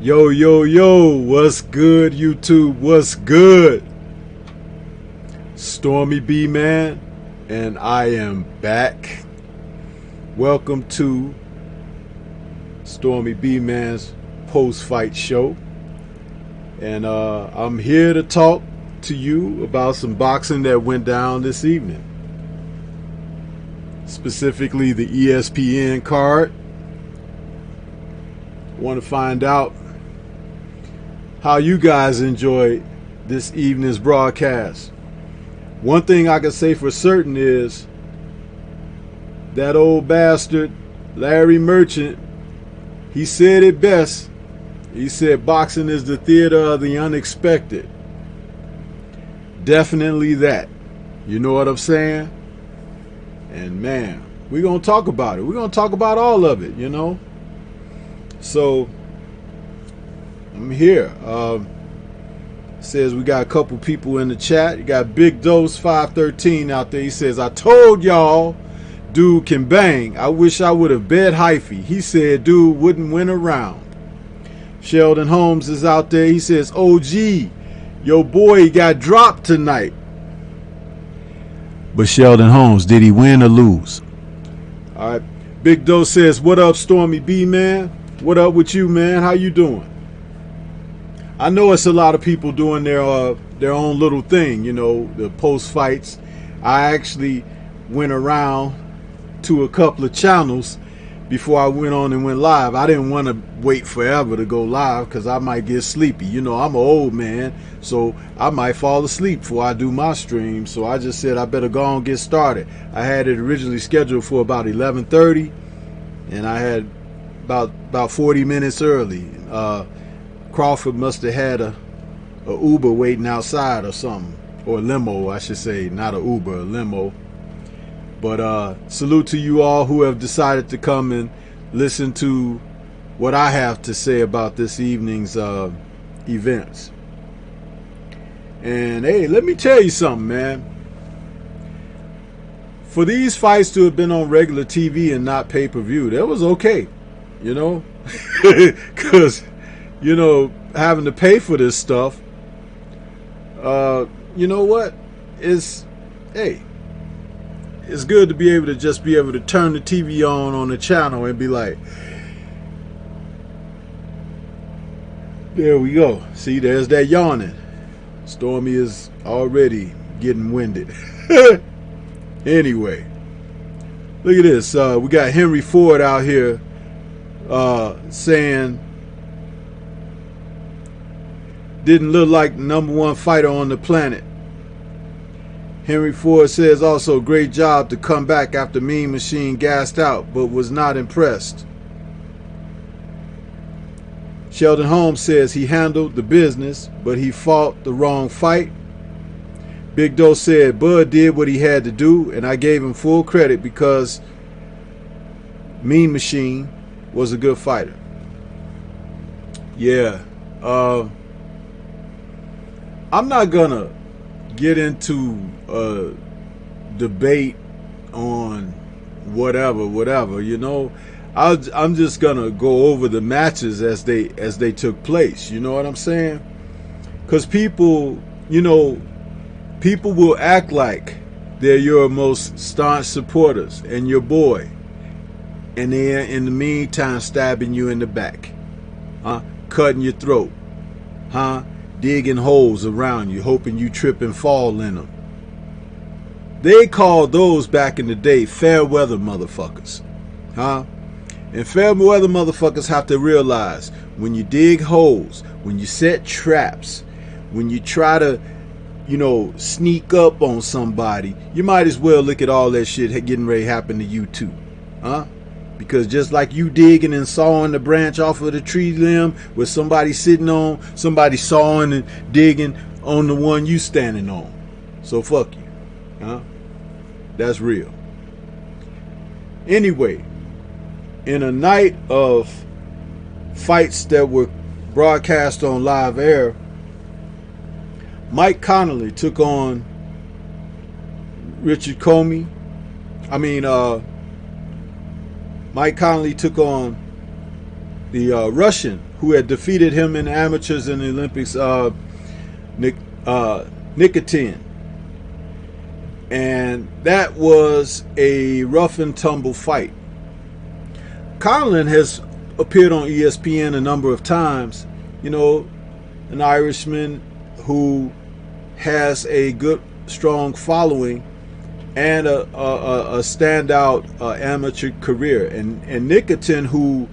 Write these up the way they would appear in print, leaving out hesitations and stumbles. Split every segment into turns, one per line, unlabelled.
Yo, yo, yo, what's good, YouTube? What's good? Stormybman, and I am back. Welcome to Stormybman's post-fight show. And I'm here to talk to you about some boxing that went down this evening. Specifically the ESPN card. Want to find out how you guys enjoyed this evening's broadcast. One thing I can say for certain is that old bastard Larry Merchant, he said it best. He said boxing is the theater of the unexpected. Definitely that. You know what I'm saying? And man, we're going to talk about it. We're going to talk about all of it, you know? So I'm here. Says we got a couple people in the chat. You got Big Dose 513 out there. He says, I told y'all dude can bang. I wish I would have bet hyphy. He said dude wouldn't win a round. Sheldon Holmes is out there. He says, OG, your boy got dropped tonight. But Sheldon Holmes, did he win or lose? All right. Big Dose says, what up, Stormy B, man? What up with you, man? How you doing? I know it's a lot of people doing their own little thing, you know, the post fights. I actually went around to a couple of channels before I went on and went live. I didn't want to wait forever to go live because I might get sleepy. You know, I'm an old man, so I might fall asleep before I do my stream. So I just said I better go and get started. I had it originally scheduled for about 11:30, and I had about 40 minutes early. Crawford must have had a Uber waiting outside or something, or a limo, I should say, not a Uber, a limo. But salute to you all who have decided to come and listen to what I have to say about this evening's events. And hey, let me tell you something, man. For these fights to have been on regular TV and not pay-per-view, that was okay, you know, because you know, having to pay for this stuff, you know what? It's good to be able to just be able to turn the TV on the channel and be like, there we go. See, there's that yawning. Stormy is already getting winded. Anyway, look at this. We got Henry Ford out here saying, didn't look like the #1 fighter on the planet. Henry Ford says also, great job to come back after Mean Machine gassed out, but was not impressed. Sheldon Holmes says he handled the business, but he fought the wrong fight. Big Dose said Bud did what he had to do, and I gave him full credit because Mean Machine was a good fighter. Yeah. I'm not gonna get into a debate on whatever, you know. I'm just gonna go over the matches as they took place. You know what I'm saying? Because people, you know, people will act like they're your most staunch supporters and your boy, and they're in the meantime stabbing you in the back, cutting your throat, digging holes around you, hoping you trip and fall in them. They called those back in the day fair weather motherfuckers, And fair weather motherfuckers have to realize, when you dig holes, when you set traps, when you try to, sneak up on somebody, you might as well look at all that shit getting ready to happen to you too. Huh? Because just like you digging and sawing the branch off of the tree limb with somebody sitting on, somebody sawing and digging on the one you standing on. So fuck you. Huh? That's real. Anyway, in a night of fights that were broadcast on live air, Mike Connolly took on Mike Connolly took on the Russian who had defeated him in the amateurs in the Olympics, Nikitin. And that was a rough and tumble fight. Conlon has appeared on ESPN a number of times. An Irishman who has a good, strong following and a standout amateur career. And Nikitin, who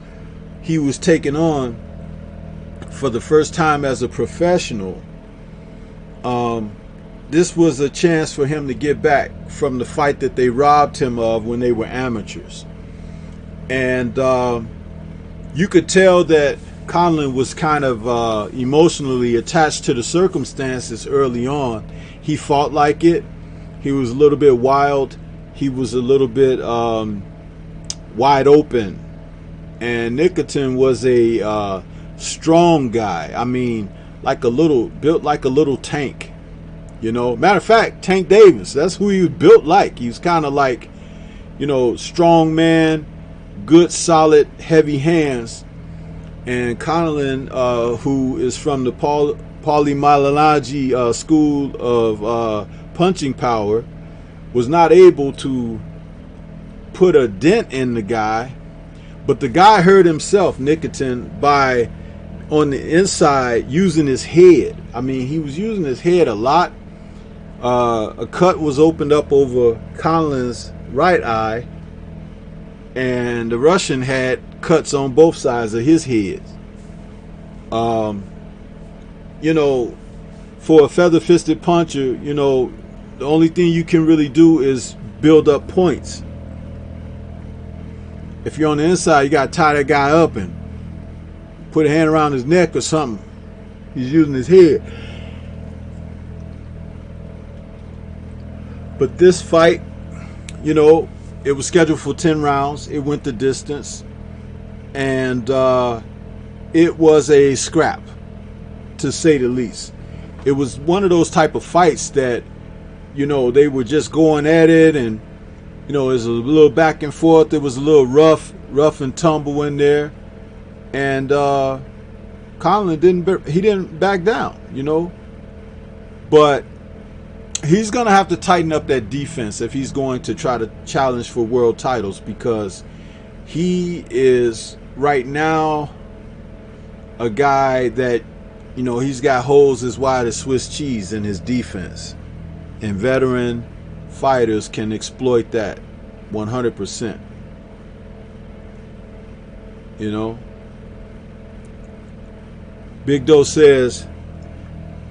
he was taking on for the first time as a professional, this was a chance for him to get back from the fight that they robbed him of when they were amateurs. And you could tell that Conlon was kind of emotionally attached to the circumstances early on. He fought like it. He was a little bit wild. He was a little bit wide open. And Nikitin was a strong guy. I mean, built like a little tank. Matter of fact, Tank Davis, that's who he was built like. He was kind of like, strong man, good, solid, heavy hands. And Conlon, who is from the Pauli school of punching power, was not able to put a dent in the guy. But the guy hurt himself, Nikitin, by on the inside using his head. I mean, he was using his head a lot. A cut was opened up over Conlon's right eye, and the Russian had cuts on both sides of his head. For a feather-fisted puncher, the only thing you can really do is build up points. If you're on the inside, you gotta tie that guy up and put a hand around his neck or something. He's using his head. But this fight, it was scheduled for 10 rounds. It went the distance. And it was a scrap, to say the least. It was one of those type of fights that, they were just going at it. And, it was a little back and forth. It was a little rough and tumble in there. And Conlon didn't back down, But he's going to have to tighten up that defense if he's going to try to challenge for world titles, because he is right now a guy that, he's got holes as wide as Swiss cheese in his defense. And veteran fighters can exploit that 100%. Big Doe says,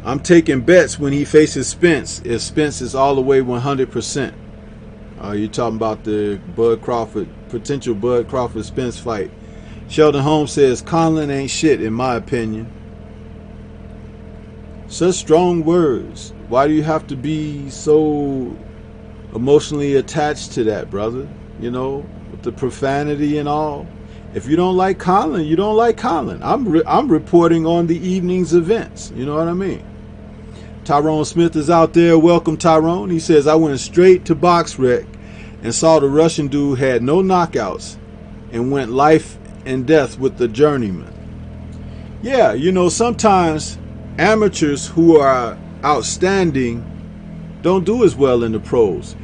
I'm taking bets when he faces Spence if Spence is all the way 100%. You're talking about the potential Bud Crawford Spence fight. Sheldon Holmes says, Conlon ain't shit in my opinion. Such strong words. Why do you have to be so emotionally attached to that, brother? With the profanity and all. If you don't like Conlon, you don't like Conlon. I'm reporting on the evening's events. You know what I mean? Tyrone Smith is out there. Welcome, Tyrone. He says, I went straight to BoxRec and saw the Russian dude had no knockouts and went life and death with the journeyman. Yeah, sometimes amateurs who are outstanding don't do as well in the pros.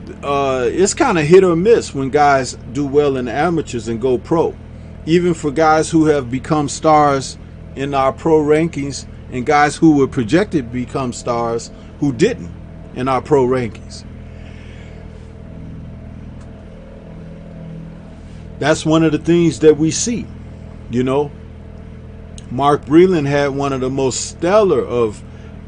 It's kind of hit or miss when guys do well in the amateurs and go pro. Even for guys who have become stars in our pro rankings, and guys who were projected to become stars who didn't in our pro rankings. that's one of the things that we see. You know, Mark Breland had one of the most stellar of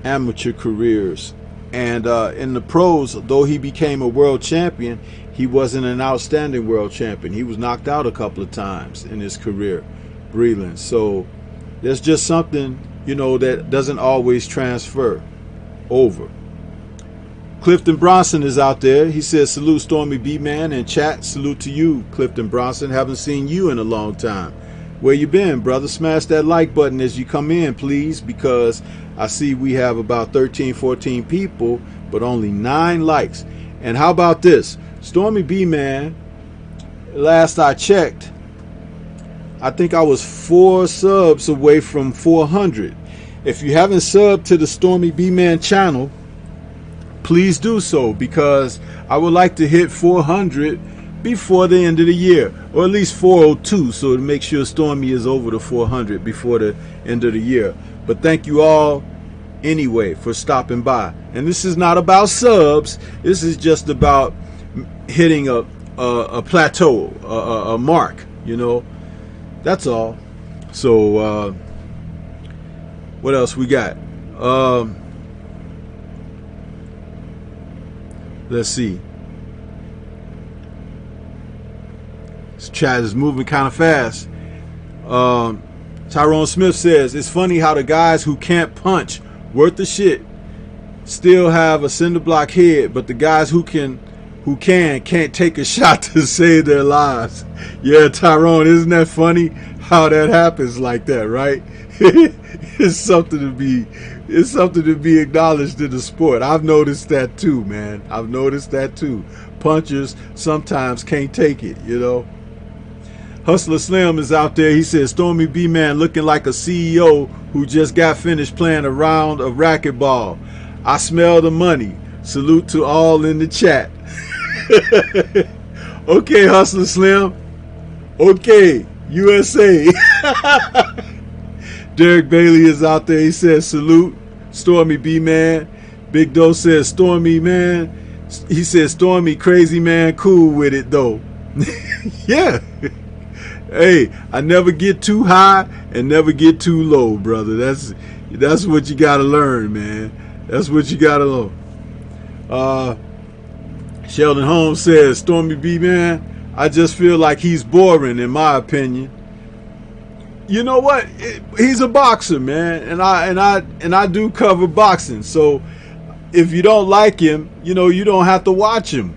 amateur careers. And in the pros, though he became a world champion, he wasn't an outstanding world champion. He was knocked out a couple of times in his career, Breland. So there's just something, you know, that doesn't always transfer over. Clifton Bronson is out there. He says, salute Stormy B-Man in chat. Salute to you, Clifton Bronson. Haven't seen you in a long time. Where you been, brother? Smash that like button as you come in, please, because I see we have about 13, 14 people, but only 9 likes. And how about this? Stormy B-Man, last I checked, I think I was 4 subs away from 400. If you haven't subbed to the Stormy B-Man channel, please do so, because I would like to hit 400 before the end of the year, or at least 402, so to make sure Stormy is over the 400 before the end of the year. But thank you all anyway for stopping by. And this is not about subs. This is just about hitting a plateau, a mark, you know. That's all. So what else we got? Let's see. This chat is moving kind of fast. Tyrone Smith says, it's funny how the guys who can't punch worth the shit still have a cinder block head, but the guys who can't take a shot to save their lives. Yeah, Tyrone, isn't that funny how that happens like that, right? It's something to be acknowledged in the sport. I've noticed that too, man. I've noticed that too. Punchers sometimes can't take it, you know. Hustler Slim is out there. He says, Stormy B-Man looking like a CEO who just got finished playing a round of racquetball. I smell the money. Salute to all in the chat. Okay, Hustler Slim. Okay, USA. Derek Bailey is out there. He says, salute, Stormy B-Man. Big Doe says, Stormy, man. He says, Stormy, crazy man, cool with it, though. Yeah. Hey, I never get too high and never get too low, brother. That's what you got to learn, man. That's what you got to learn. Sheldon Holmes says, Stormy B-Man, I just feel like he's boring, in my opinion. You know what? He's a boxer, man, and I do cover boxing. So if you don't like him, you know, you don't have to watch him.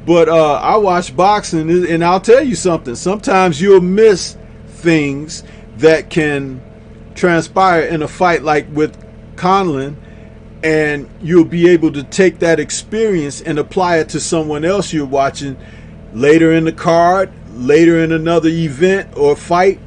But I watch boxing, and I'll tell you something. Sometimes you'll miss things that can transpire in a fight, like with Conlon, and you'll be able to take that experience and apply it to someone else you're watching later in the card, later in another event or fight.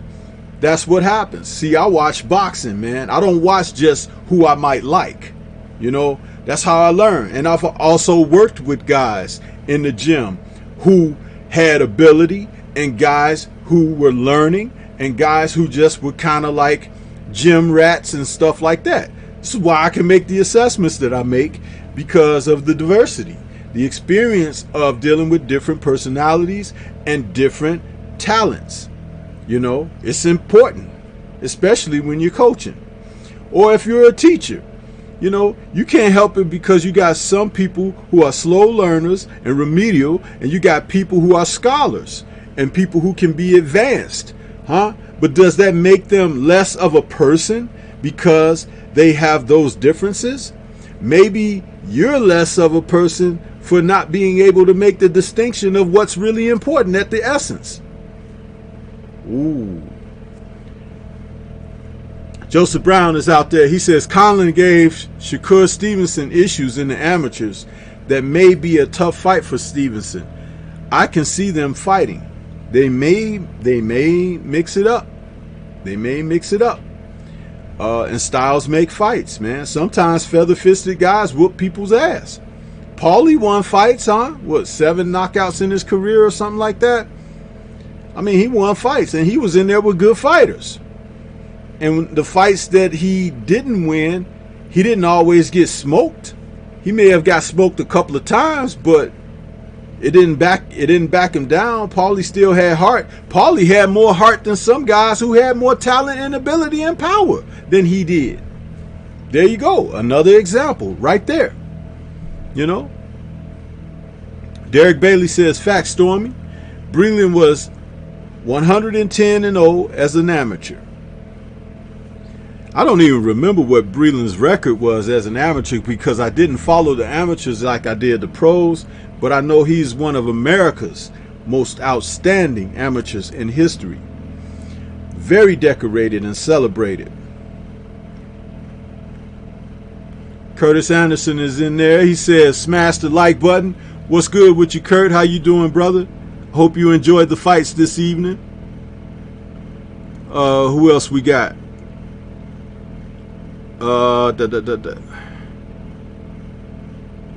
That's what happens. See, I watch boxing, man. I don't watch just who I might like. You know, that's how I learn. And I've also worked with guys in the gym who had ability, and guys who were learning, and guys who just were kind of like gym rats and stuff like that. This is why I can make the assessments that I make, because of the diversity, the experience of dealing with different personalities and different talents. You know, it's important, especially when you're coaching, or if you're a teacher. You know, you can't help it, because you got some people who are slow learners and remedial, and you got people who are scholars and people who can be advanced, huh? But does that make them less of a person because they have those differences? Maybe you're less of a person for not being able to make the distinction of what's really important at the essence. Ooh. Joseph Brown is out there. He says, Conlon gave Shakur Stevenson issues in the amateurs that may be a tough fight for Stevenson. I can see them fighting. They may mix it up. They may mix it up. And styles make fights, man. Sometimes feather-fisted guys whoop people's ass. Paulie won fights, huh? What, 7 knockouts in his career or something like that? I mean, he won fights, and he was in there with good fighters. And the fights that he didn't win, he didn't always get smoked. He may have got smoked a couple of times, but It didn't back him down. Paulie still had heart. Paulie had more heart than some guys who had more talent and ability and power than he did. There you go. Another example right there. You know? Derek Bailey says, facts, Stormy. Breland was 110-0 as an amateur. I don't even remember what Breland's record was as an amateur because I didn't follow the amateurs like I did the pros, but I know he's one of America's most outstanding amateurs in history. Very decorated and celebrated. Curtis Anderson is in there. He says, smash the like button. What's good with you, Kurt? How you doing, brother? Hope you enjoyed the fights this evening. Who else we got?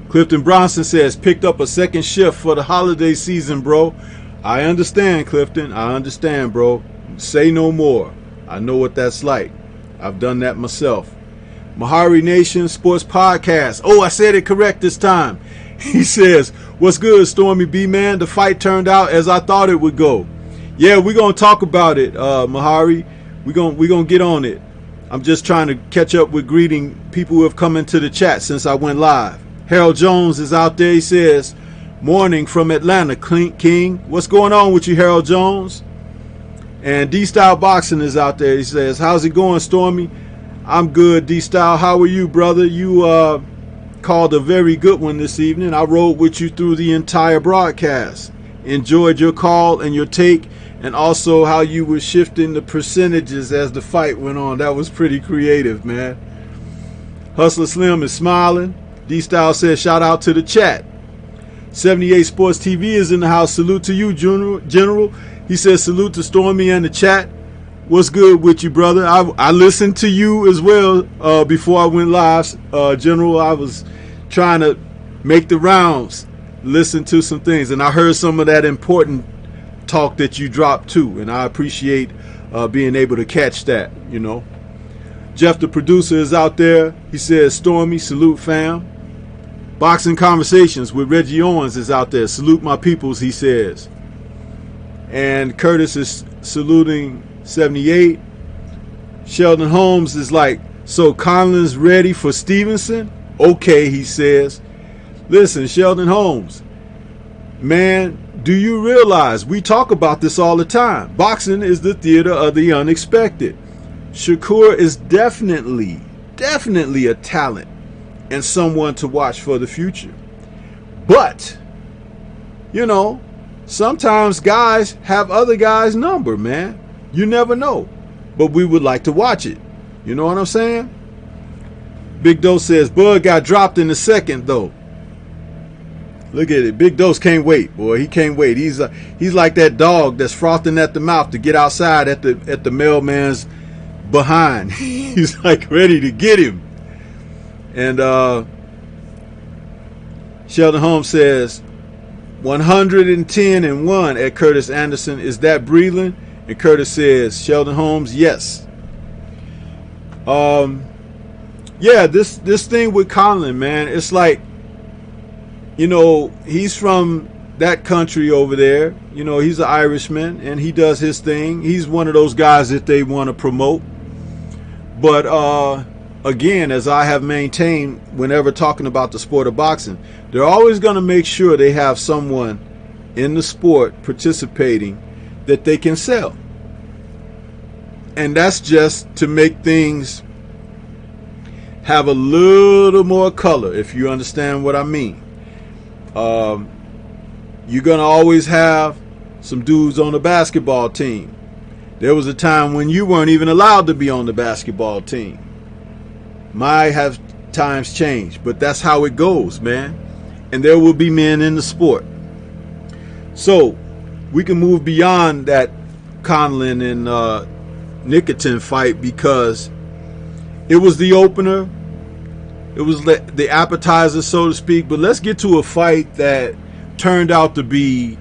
Clifton Bronson says, picked up a second shift for the holiday season, bro. I understand, Clifton. I understand, bro. Say no more. I know what that's like. I've done that myself. Mahari Nation Sports Podcast. Oh, I said it correct this time. He says, what's good, Stormy B, man? The fight turned out as I thought it would go. Yeah, we're going to talk about it, Mahari. We're gonna get on it. I'm just trying to catch up with greeting people who have come into the chat since I went live. Harold Jones is out there. He says, morning from Atlanta, King. What's going on with you, Harold Jones? And D-Style Boxing is out there. He says, how's it going, Stormy? I'm good, D-Style. How are you, brother? You called a very good one this evening. I rode with you through the entire broadcast. Enjoyed your call and your take, and also how you were shifting the percentages as the fight went on. That was pretty creative, man. Hustler Slim is smiling. D-Style says, shout out to the chat. 78 Sports TV is in the house. Salute to you, General. He says, salute to Stormy and the chat. What's good with you, brother? I listened to you as well before I went live, General. I was trying to make the rounds, listen to some things, and I heard some of that important talk that you dropped too, and I appreciate being able to catch that, you know. Jeff, the producer, is out there. He says, Stormy, salute, fam. Boxing Conversations with Reggie Owens is out there. Salute my peoples, he says. And Curtis is saluting 78. Sheldon Holmes is like, so Conlon's ready for Stevenson? Okay, he says. Listen, Sheldon Holmes, man, do you realize we talk about this all the time? Boxing is the theater of the unexpected. Shakur is definitely a talent and someone to watch for the future. But, you know, sometimes guys have other guys' number, man. You never know. But we would like to watch it. You know what I'm saying? Big Dose says, Bud got dropped in the second, though. Look at it. Big Dose can't wait, boy. He can't wait. He's like that dog that's frothing at the mouth to get outside at the mailman's behind. He's like ready to get him. And Sheldon Holmes says 110-1 at Curtis Anderson. Is that Breland? And Curtis says, Sheldon Holmes, yes. Yeah, this thing with Conlon, man, it's like, you know, he's from that country over there. You know, he's an Irishman and he does his thing. He's one of those guys that they want to promote. But again, as I have maintained whenever talking about the sport of boxing, they're always going to make sure they have someone in the sport participating that they can sell. And that's just to make things have a little more color, if you understand what I mean. You're going to always have some dudes on the basketball team. There was a time when you weren't even allowed to be on the basketball team. Might have times changed, but that's how it goes, man. And there will be men in the sport. So we can move beyond that Conlon and Nikitin fight because it was the opener. It was the appetizer, so to speak. But let's get to a fight that turned out to be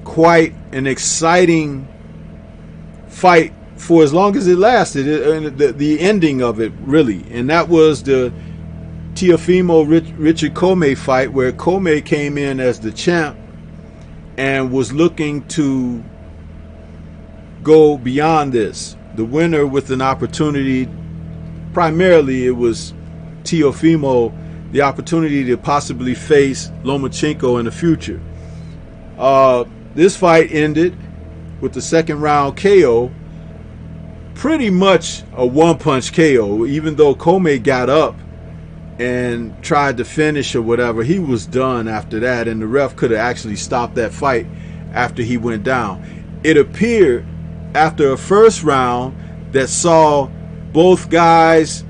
quite an exciting fight for as long as it lasted, and the ending of it, really. And that was the Teofimo Richard Comey fight, where Comey came in as the champ and was looking to go beyond this. The winner with an opportunity, primarily it was Teofimo, the opportunity to possibly face Lomachenko in the future. This fight ended with the second round KO, pretty much a one-punch KO. Even though Comey got up and tried to finish or whatever, he was done after that, and the ref could have actually stopped that fight after he went down. It appeared after a first round that saw both guys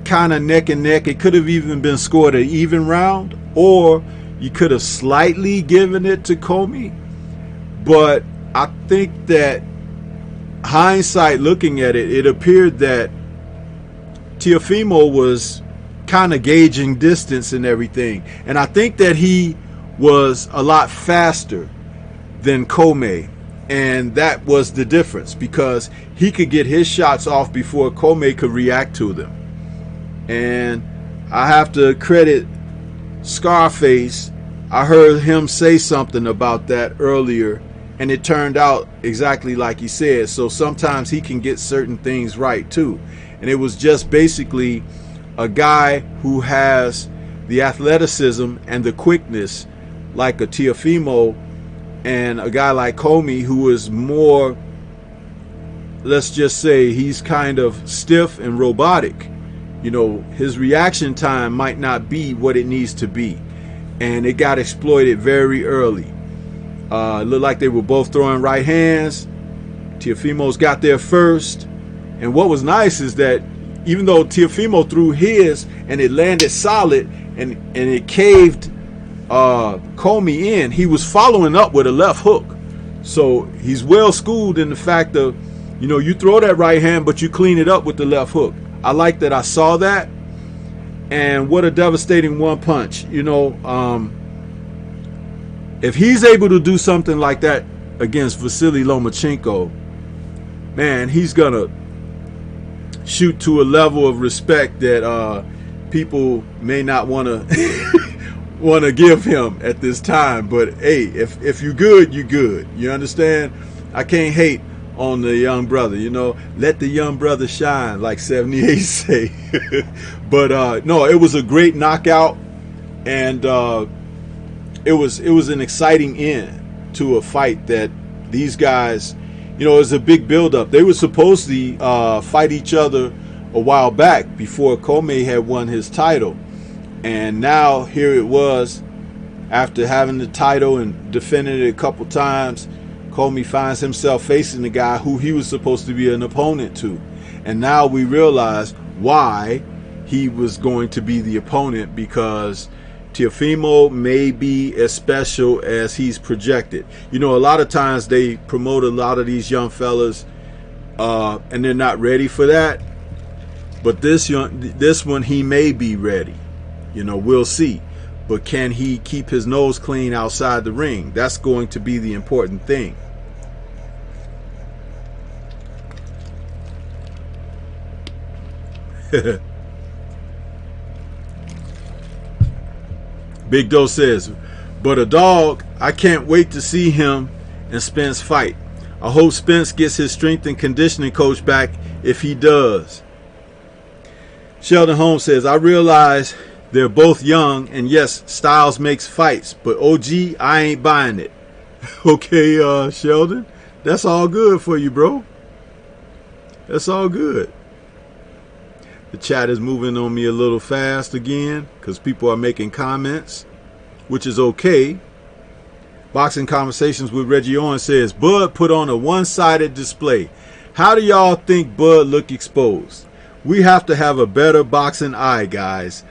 kind of neck and neck. It could have even been scored an even round, or you could have slightly given it to Comey. But I think that hindsight looking at it, it appeared that Teofimo was kind of gauging distance and everything. And I think that he was a lot faster than Comey. And that was the difference, because he could get his shots off before Comey could react to them. And I have to credit Scarface. I heard him say something about that earlier, and it turned out exactly like he said. So sometimes he can get certain things right too. And it was just basically a guy who has the athleticism and the quickness like a Teofimo, and a guy like Comey who is more, let's just say, he's kind of stiff and robotic. You know, his reaction time might not be what it needs to be. And it got exploited very early. It looked like they were both throwing right hands. Teofimo's got there first. And what was nice is that even though Teofimo threw his and it landed solid and it caved Comey in, he was following up with a left hook. So he's well schooled in the fact of, you know, you throw that right hand, but you clean it up with the left hook. I like that I saw that. And what a devastating one punch. You know, if he's able to do something like that against Vasily Lomachenko, man, he's going to shoot to a level of respect that people may not want to give him at this time. But hey, if you're good, you're good. You understand? I can't hate on the young brother, you know. Let the young brother shine, like 78 say. But no, it was a great knockout, and it was an exciting end to a fight that these guys, you know, it was a big build-up. They were supposed to fight each other a while back before Comey had won his title. And now here it was, after having the title and defending it a couple times, Comey finds himself facing the guy who he was supposed to be an opponent to. And now we realize why he was going to be the opponent, because Teofimo may be as special as he's projected. You know, a lot of times they promote a lot of these young fellas and they're not ready for that. But this one, he may be ready. You know, we'll see. But can he keep his nose clean outside the ring? That's going to be the important thing. Big Doe says, but a dog, I can't wait to see him and Spence fight. I hope Spence gets his strength and conditioning coach back if he does. Sheldon Holmes says, I realize they're both young, and yes, styles makes fights, but OG, I ain't buying it. Okay, Sheldon, that's all good for you, bro. That's all good. The chat is moving on me a little fast again because people are making comments, which is okay. Boxing Conversations with Reggie Owens says, Bud put on a one-sided display. How do y'all think Bud look exposed? We have to have a better boxing eye, guys.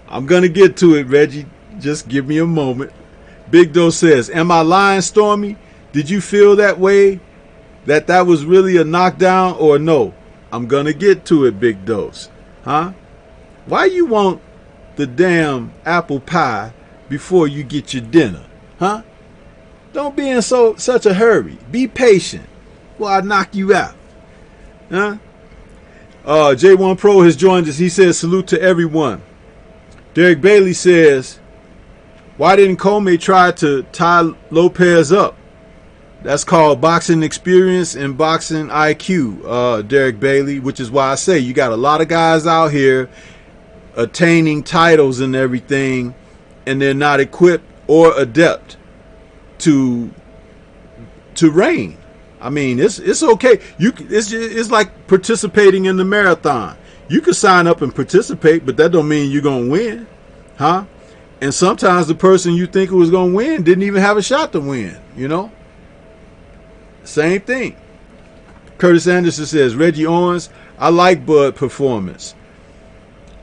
I'm going to get to it, Reggie. Just give me a moment. Big Doe says, am I lying, Stormy? Did you feel that way? That was really a knockdown, or no? I'm going to get to it, Big Dose. Huh? Why you want the damn apple pie before you get your dinner? Huh? Don't be in such a hurry. Be patient while I knock you out. Huh? J1 Pro has joined us. He says, salute to everyone. Derek Bailey says, Why didn't Comey try to tie Lopez up? That's called boxing experience and boxing IQ, Derek Bailey, which is why I say you got a lot of guys out here attaining titles and everything, and they're not equipped or adept to reign. I mean, it's okay. It's like participating in the marathon. You can sign up and participate, but that don't mean you're gonna win, huh? And sometimes the person you think was gonna win didn't even have a shot to win. You know. Same thing. Curtis Anderson says, Reggie Owens, I like Bud performance.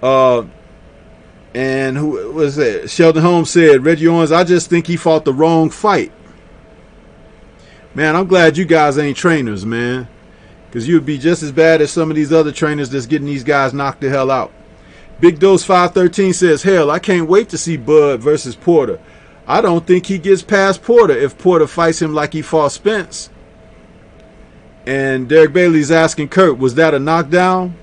And who was that? Sheldon Holmes said, Reggie Owens, I just think he fought the wrong fight. Man, I'm glad you guys ain't trainers, man. Because you would be just as bad as some of these other trainers that's getting these guys knocked the hell out. Big Dose 513 says, hell, I can't wait to see Bud versus Porter. I don't think he gets past Porter if Porter fights him like he fought Spence. And Derek Bailey's asking Kurt, was that a knockdown?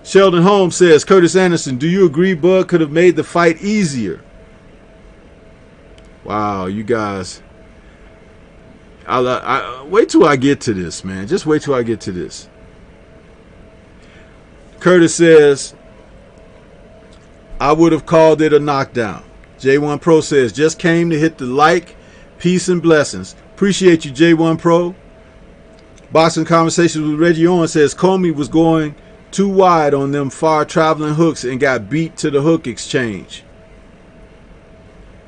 Sheldon Holmes says, Curtis Anderson, do you agree Bud could have made the fight easier? Wow, you guys. Wait till I get to this, man. Just wait till I get to this. Curtis says, I would have called it a knockdown. J1 Pro says, just came to hit the like, peace and blessings. Appreciate you, J1 Pro. Boxing Conversations with Reggie Owens says Comey was going too wide on them far traveling hooks and got beat to the hook exchange.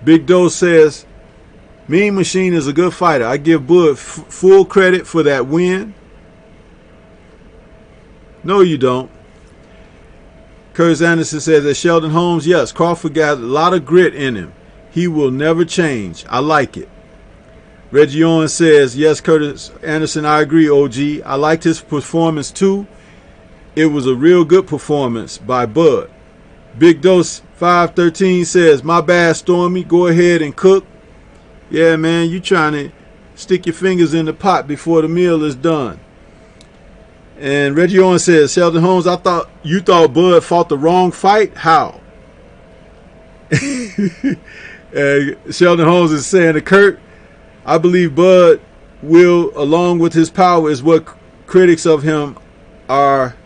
Big Doe says Mean Machine is a good fighter. I give Bud full credit for that win. No, you don't. Curtis Anderson says that Sheldon Holmes, yes, Crawford got a lot of grit in him. He will never change. I like it. Reggie Owens says, yes, Curtis Anderson, I agree, OG. I liked his performance too. It was a real good performance by Bud. Big Dose 513 says, my bad, Stormy. Go ahead and cook. Yeah, man, you trying to stick your fingers in the pot before the meal is done. And Reggie Owens says, Sheldon Holmes, you thought Bud fought the wrong fight? How? Sheldon Holmes is saying to Kurt, I believe Bud will, along with his power, is what critics of him are.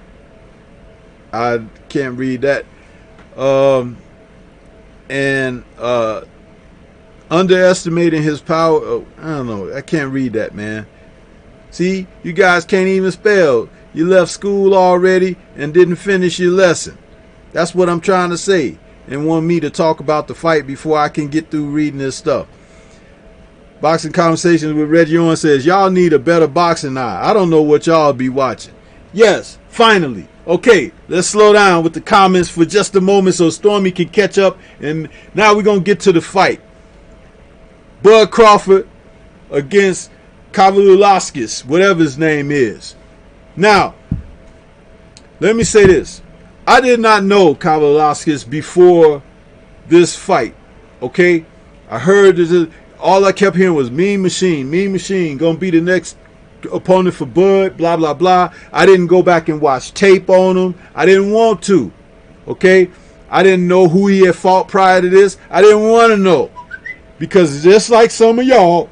I can't read that. Underestimating his power. Oh, I don't know. I can't read that, man. See, you guys can't even spell. You left school already and didn't finish your lesson. That's what I'm trying to say. And want me to talk about the fight before I can get through reading this stuff. Boxing Conversations with Reggie Owens says, y'all need a better boxing eye. I don't know what y'all be watching. Yes, finally. Okay, let's slow down with the comments for just a moment so Stormy can catch up. And now we're going to get to the fight. Bud Crawford against Kavaliauskas, whatever his name is. Now, let me say this. I did not know Kavaliauskas before this fight. Okay? I heard this. All I kept hearing was Mean Machine, gonna be the next opponent for Bud, blah, blah, blah. I didn't go back and watch tape on him. I didn't want to, okay? I didn't know who he had fought prior to this. I didn't want to know. Because just like some of y'all,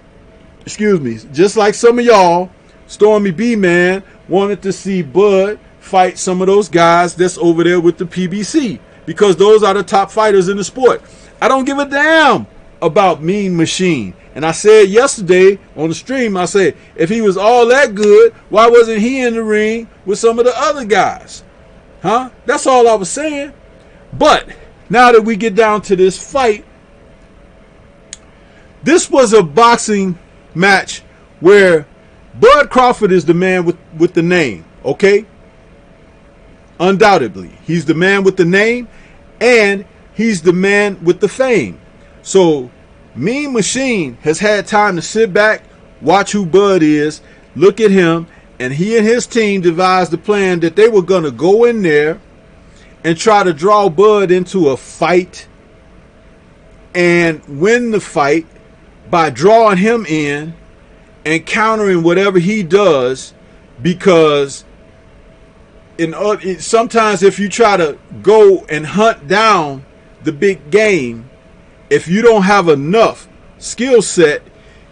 Stormybman wanted to see Bud fight some of those guys that's over there with the PBC. Because those are the top fighters in the sport. I don't give a damn about Mean Machine. And I said yesterday on the stream, I said, if he was all that good, why wasn't he in the ring with some of the other guys? Huh? That's all I was saying. But now that we get down to this fight, this was a boxing match where Bud Crawford is the man with the name, okay? Undoubtedly. He's the man with the name, and he's the man with the fame. So Mean Machine has had time to sit back, watch who Bud is, look at him, and he and his team devised a plan that they were going to go in there and try to draw Bud into a fight and win the fight by drawing him in and countering whatever he does, because sometimes if you try to go and hunt down the big game if you don't have enough skill set,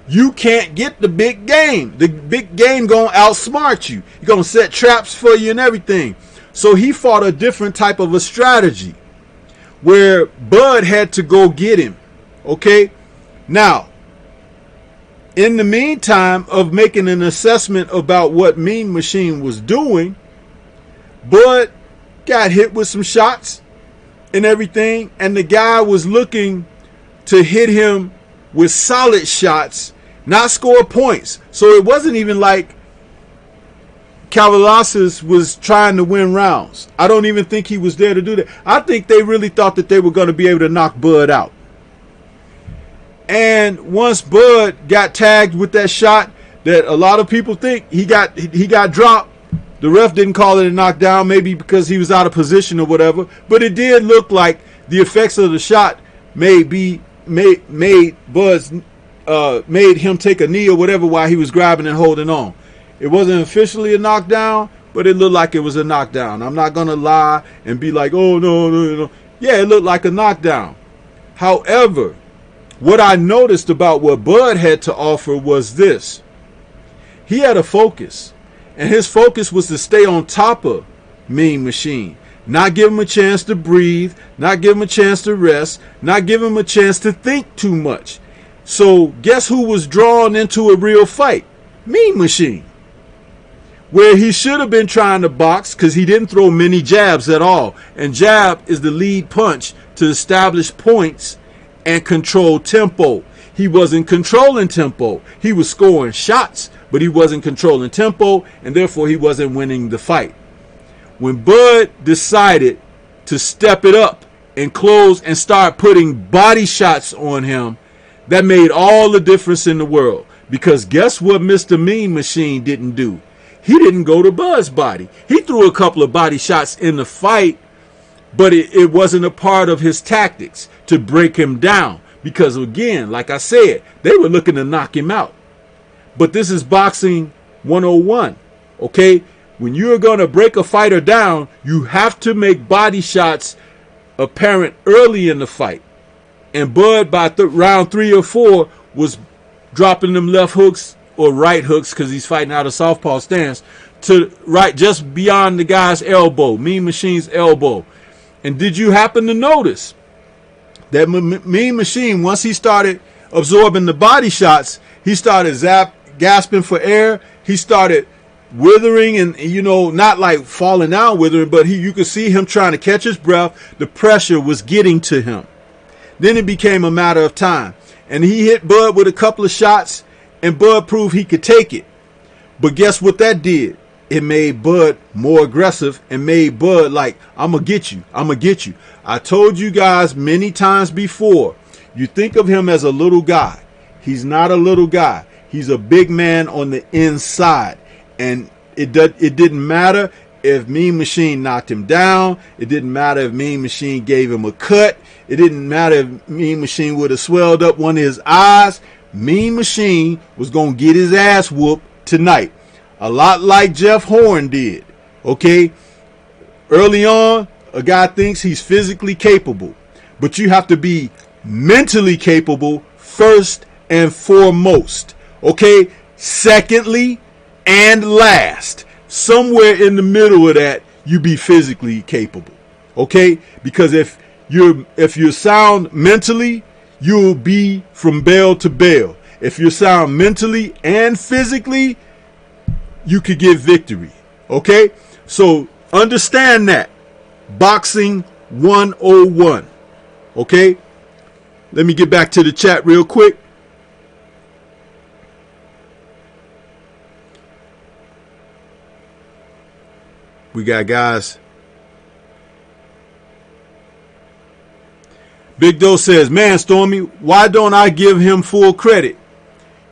you can't get the big game. The big game gonna outsmart you. You're gonna set traps for you and everything. So he fought a different type of a strategy where Bud had to go get him. Okay? Now, in the meantime of making an assessment about what Mean Machine was doing, Bud got hit with some shots and everything, and the guy was looking to hit him with solid shots, not score points. So it wasn't even like Kavaliauskas was trying to win rounds. I don't even think he was there to do that. I think they really thought that they were going to be able to knock Bud out. And once Bud got tagged with that shot that a lot of people think he got dropped, the ref didn't call it a knockdown, maybe because he was out of position or whatever. But it did look like the effects of the shot made Bud's made him take a knee or whatever while he was grabbing and holding on. It wasn't officially a knockdown, but it looked like it was a knockdown. I'm not gonna lie and be like, oh no. Yeah, it looked like a knockdown. However, what I noticed about what Bud had to offer was this. He had a focus, and his focus was to stay on top of Mean Machine. Not give him a chance to breathe, not give him a chance to rest, not give him a chance to think too much. So guess who was drawn into a real fight? Mean Machine. Where he should have been trying to box because he didn't throw many jabs at all. And jab is the lead punch to establish points and control tempo. He wasn't controlling tempo. He was scoring shots, but he wasn't controlling tempo, and therefore he wasn't winning the fight. When Bud decided to step it up and close and start putting body shots on him, that made all the difference in the world. Because guess what Mr. Mean Machine didn't do? He didn't go to Bud's body. He threw a couple of body shots in the fight, but it wasn't a part of his tactics to break him down. Because again, like I said, they were looking to knock him out. But this is boxing 101. Okay? When you're going to break a fighter down, you have to make body shots apparent early in the fight. And Bud, by round 3 or 4, was dropping them left hooks or right hooks, because he's fighting out of southpaw stance, to right just beyond the guy's elbow, Mean Machine's elbow. And did you happen to notice that Mean Machine, once he started absorbing the body shots, he started gasping for air. He started withering and, not like falling down withering, but you could see him trying to catch his breath. The pressure was getting to him. Then it became a matter of time. And he hit Bud with a couple of shots, and Bud proved he could take it. But guess what that did? It made Bud more aggressive and made Bud like, I'm going to get you. I'm going to get you. I told you guys many times before, you think of him as a little guy. He's not a little guy. He's a big man on the inside. And it didn't matter if Mean Machine knocked him down. It didn't matter if Mean Machine gave him a cut. It didn't matter if Mean Machine would have swelled up one of his eyes. Mean Machine was going to get his ass whooped tonight. A lot like Jeff Horn did. Okay? Early on, a guy thinks he's physically capable. But you have to be mentally capable first and foremost. Okay? Secondly and last. Somewhere in the middle of that, you be physically capable. Okay? Because if you're sound mentally, you'll be from bell to bell. If you're sound mentally and physically, you could get victory. Okay? So understand that. Boxing 101. Okay? Let me get back to the chat real quick. We got guys. Big Doe says, man, Stormy, why don't I give him full credit?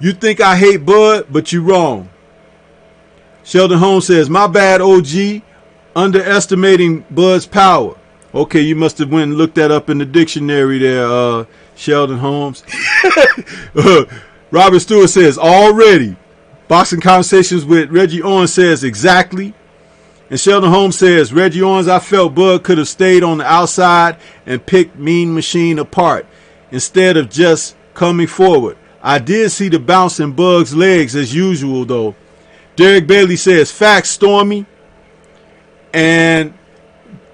You think I hate Bud, but you're wrong. Sheldon Holmes says, my bad, OG, underestimating Bud's power. Okay, you must have went and looked that up in the dictionary there, Sheldon Holmes. Robert Stewart says, already. Boxing Conversations with Reggie Owens says, exactly. And Sheldon Holmes says, Reggie Owens, I felt Bud could have stayed on the outside and picked Mean Machine apart. instead of just coming forward. I did see the bounce in Bug's legs as usual, though. Derek Bailey says, facts, Stormy. And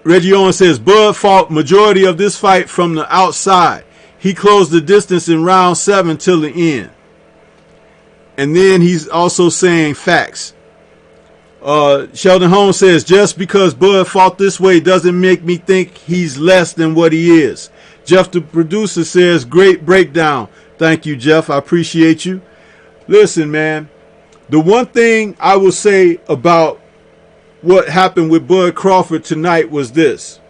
Reggie Owen says, Bud fought majority of this fight from the outside. He closed the distance in round 7 till the end. And then he's also saying facts. Sheldon Holmes says, just because Bud fought this way doesn't make me think he's less than what he is. Jeff, the producer, says, great breakdown. Thank you, Jeff. I appreciate you. Listen, man, the one thing I will say about what happened with Bud Crawford tonight was this.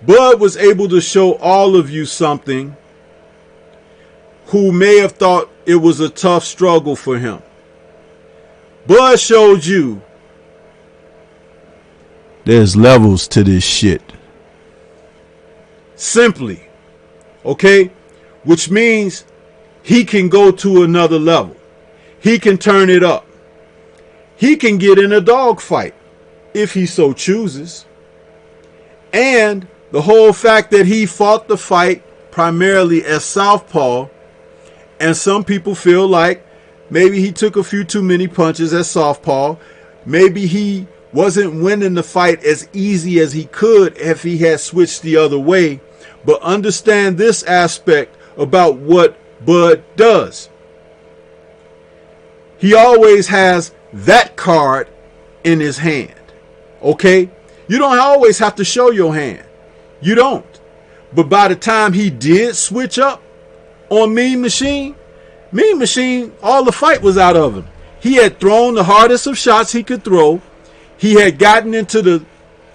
Bud was able to show all of you something who may have thought it was a tough struggle for him. Bud showed you there's levels to this shit. Simply. Okay? Which means he can go to another level. He can turn it up. He can get in a dogfight if he so chooses. And the whole fact that he fought the fight primarily as southpaw, and some people feel like maybe he took a few too many punches as southpaw. Maybe he wasn't winning the fight as easy as he could if he had switched the other way. But understand this aspect about what Bud does. He always has that card in his hand. Okay? You don't always have to show your hand. You don't. But by the time he did switch up on Mean Machine, all the fight was out of him. He had thrown the hardest of shots he could throw. He had gotten into the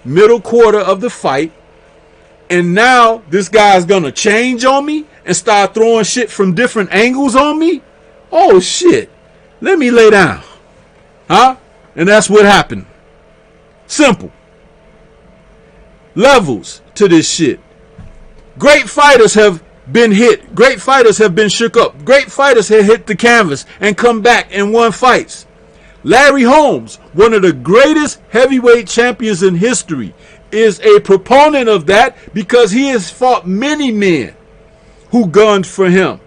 middle quarter of the fight. And now this guy's going to change on me and start throwing shit from different angles on me? Oh, shit. Let me lay down. Huh? And that's what happened. Simple. Levels to this shit. Great fighters have been hit. Great fighters have been shook up. Great fighters have hit the canvas and come back and won fights. Larry Holmes, one of the greatest heavyweight champions in history, is a proponent of that because he has fought many men who gunned for him.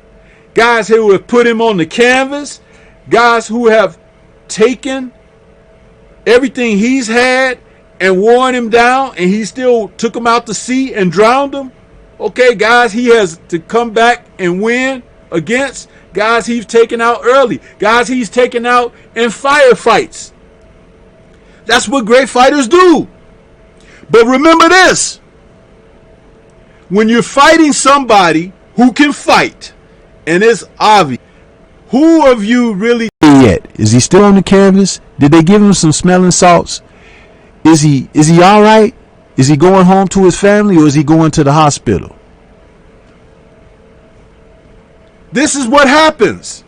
Guys who have put him on the canvas. Guys who have taken everything he's had and worn him down, and he still took him out to sea and drowned him. Okay, guys he has to come back and win against. Guys he's taken out early. Guys he's taken out in firefights. That's what great fighters do. But remember this. When you're fighting somebody who can fight, and it's obvious, who of you really yet? Is he still on the canvas? Did they give him some smelling salts? Is he all right? Is he going home to his family, or is he going to the hospital? This is what happens.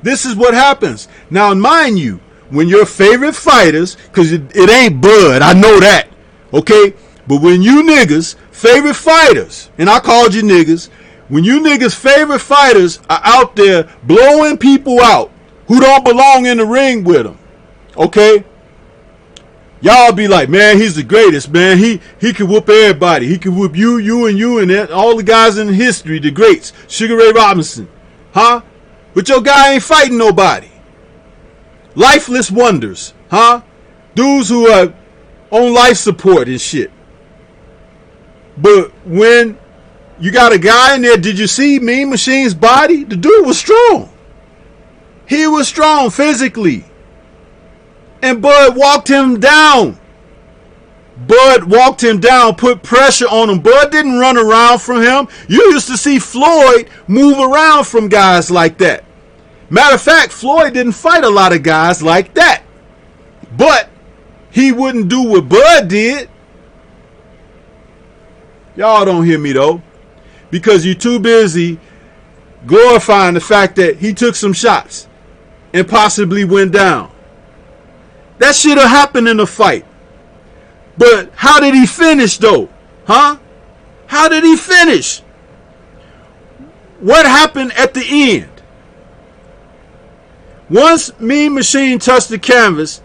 This is what happens. Now, mind you, when your favorite fighters, because it ain't Bud, I know that, okay? But when you niggas, favorite fighters, and I called you niggas, when you niggas' favorite fighters are out there blowing people out who don't belong in the ring with them, okay? Y'all be like, man, he's the greatest, man. He can whoop everybody. He can whoop you, and all the guys in history, the greats. Sugar Ray Robinson, huh? But your guy ain't fighting nobody. Lifeless wonders, huh? Dudes who are on life support and shit. But when you got a guy in there, did you see Mean Machine's body? The dude was strong. He was strong physically. And Bud walked him down. Bud walked him down, put pressure on him. Bud didn't run around from him. You used to see Floyd move around from guys like that. Matter of fact, Floyd didn't fight a lot of guys like that. But he wouldn't do what Bud did. Y'all don't hear me though. Because you're too busy glorifying the fact that he took some shots and possibly went down. That shit'll happen in a fight. But how did he finish though? Huh? How did he finish? What happened at the end? Once Mean Machine touched the canvas,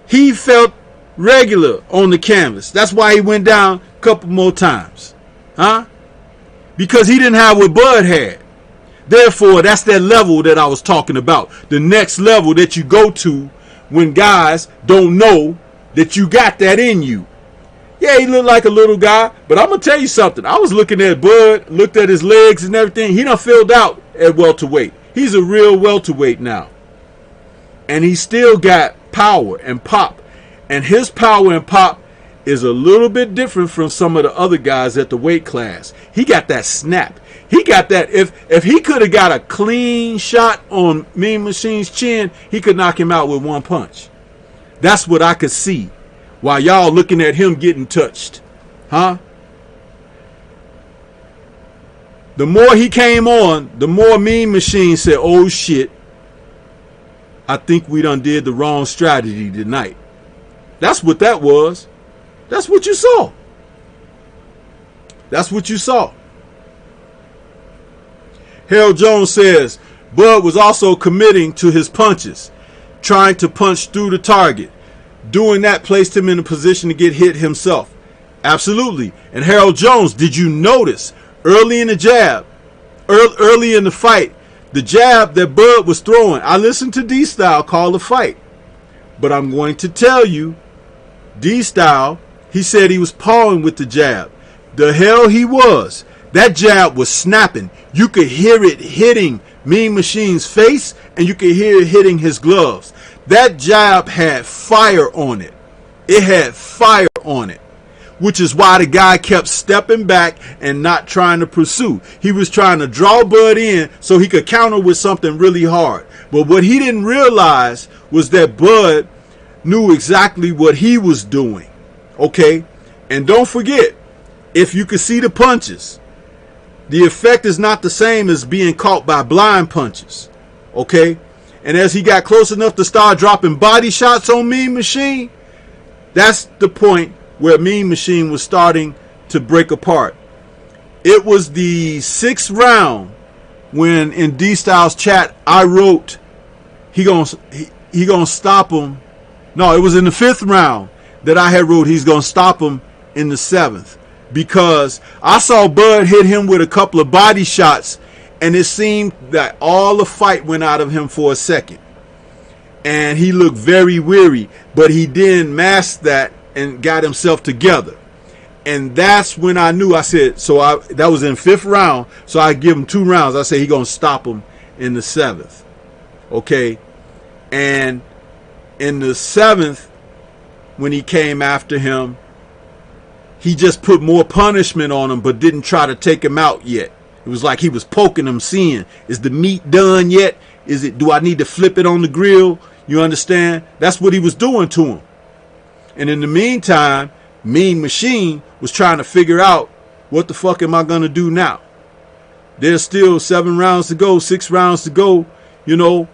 he felt regular on the canvas. That's why he went down a couple more times. Huh? Because he didn't have what Bud had. Therefore, that's that level that I was talking about. The next level that you go to when guys don't know that you got that in you. Yeah, he looked like a little guy, but I'm going to tell you something. I was looking at Bud, looked at his legs and everything. He done filled out at welterweight. He's a real welterweight now. And he still got power and pop. And his power and pop is a little bit different from some of the other guys at the weight class. He got that snap. He got that. If he could have got a clean shot on Mean Machine's chin, he could knock him out with one punch. That's what I could see while y'all looking at him getting touched. Huh? The more he came on, the more Mean Machine said, oh shit, I think we done did the wrong strategy tonight. That's what that was. That's what you saw. That's what you saw. Harold Jones says, Bud was also committing to his punches, trying to punch through the target. Doing that placed him in a position to get hit himself. Absolutely. And Harold Jones, did you notice early in the jab, early in the fight, the jab that Bud was throwing? I listened to D-Style call the fight. But I'm going to tell you, D-Style, he said he was pawing with the jab. The hell he was. That jab was snapping. You could hear it hitting Mean Machine's face, and you could hear it hitting his gloves. That jab had fire on it. It had fire on it. Which is why the guy kept stepping back and not trying to pursue. He was trying to draw Bud in so he could counter with something really hard. But what he didn't realize was that Bud knew exactly what he was doing. Okay? And don't forget, if you could see the punches, the effect is not the same as being caught by blind punches. Okay? And as he got close enough to start dropping body shots on Mean Machine, that's the point where Mean Machine was starting to break apart. It was the 6th round when in D-Style's chat I wrote he gonna stop him. No, it was in the 5th round that I had wrote he's gonna stop him in the 7th. Because I saw Bud hit him with a couple of body shots, and it seemed that all the fight went out of him for a second. And he looked very weary, but he then masked that and got himself together. And that's when I knew. I said, that was in 5th round, so I give him 2 rounds. I said he gonna stop him in the 7th. Okay? And in the 7th, when he came after him, he just put more punishment on him, but didn't try to take him out yet. It was like he was poking him, seeing, is the meat done yet? Do I need to flip it on the grill? You understand? That's what he was doing to him. And in the meantime, Mean Machine was trying to figure out, what the fuck am I going to do now? There's still 7 rounds to go, 6 rounds to go. You know,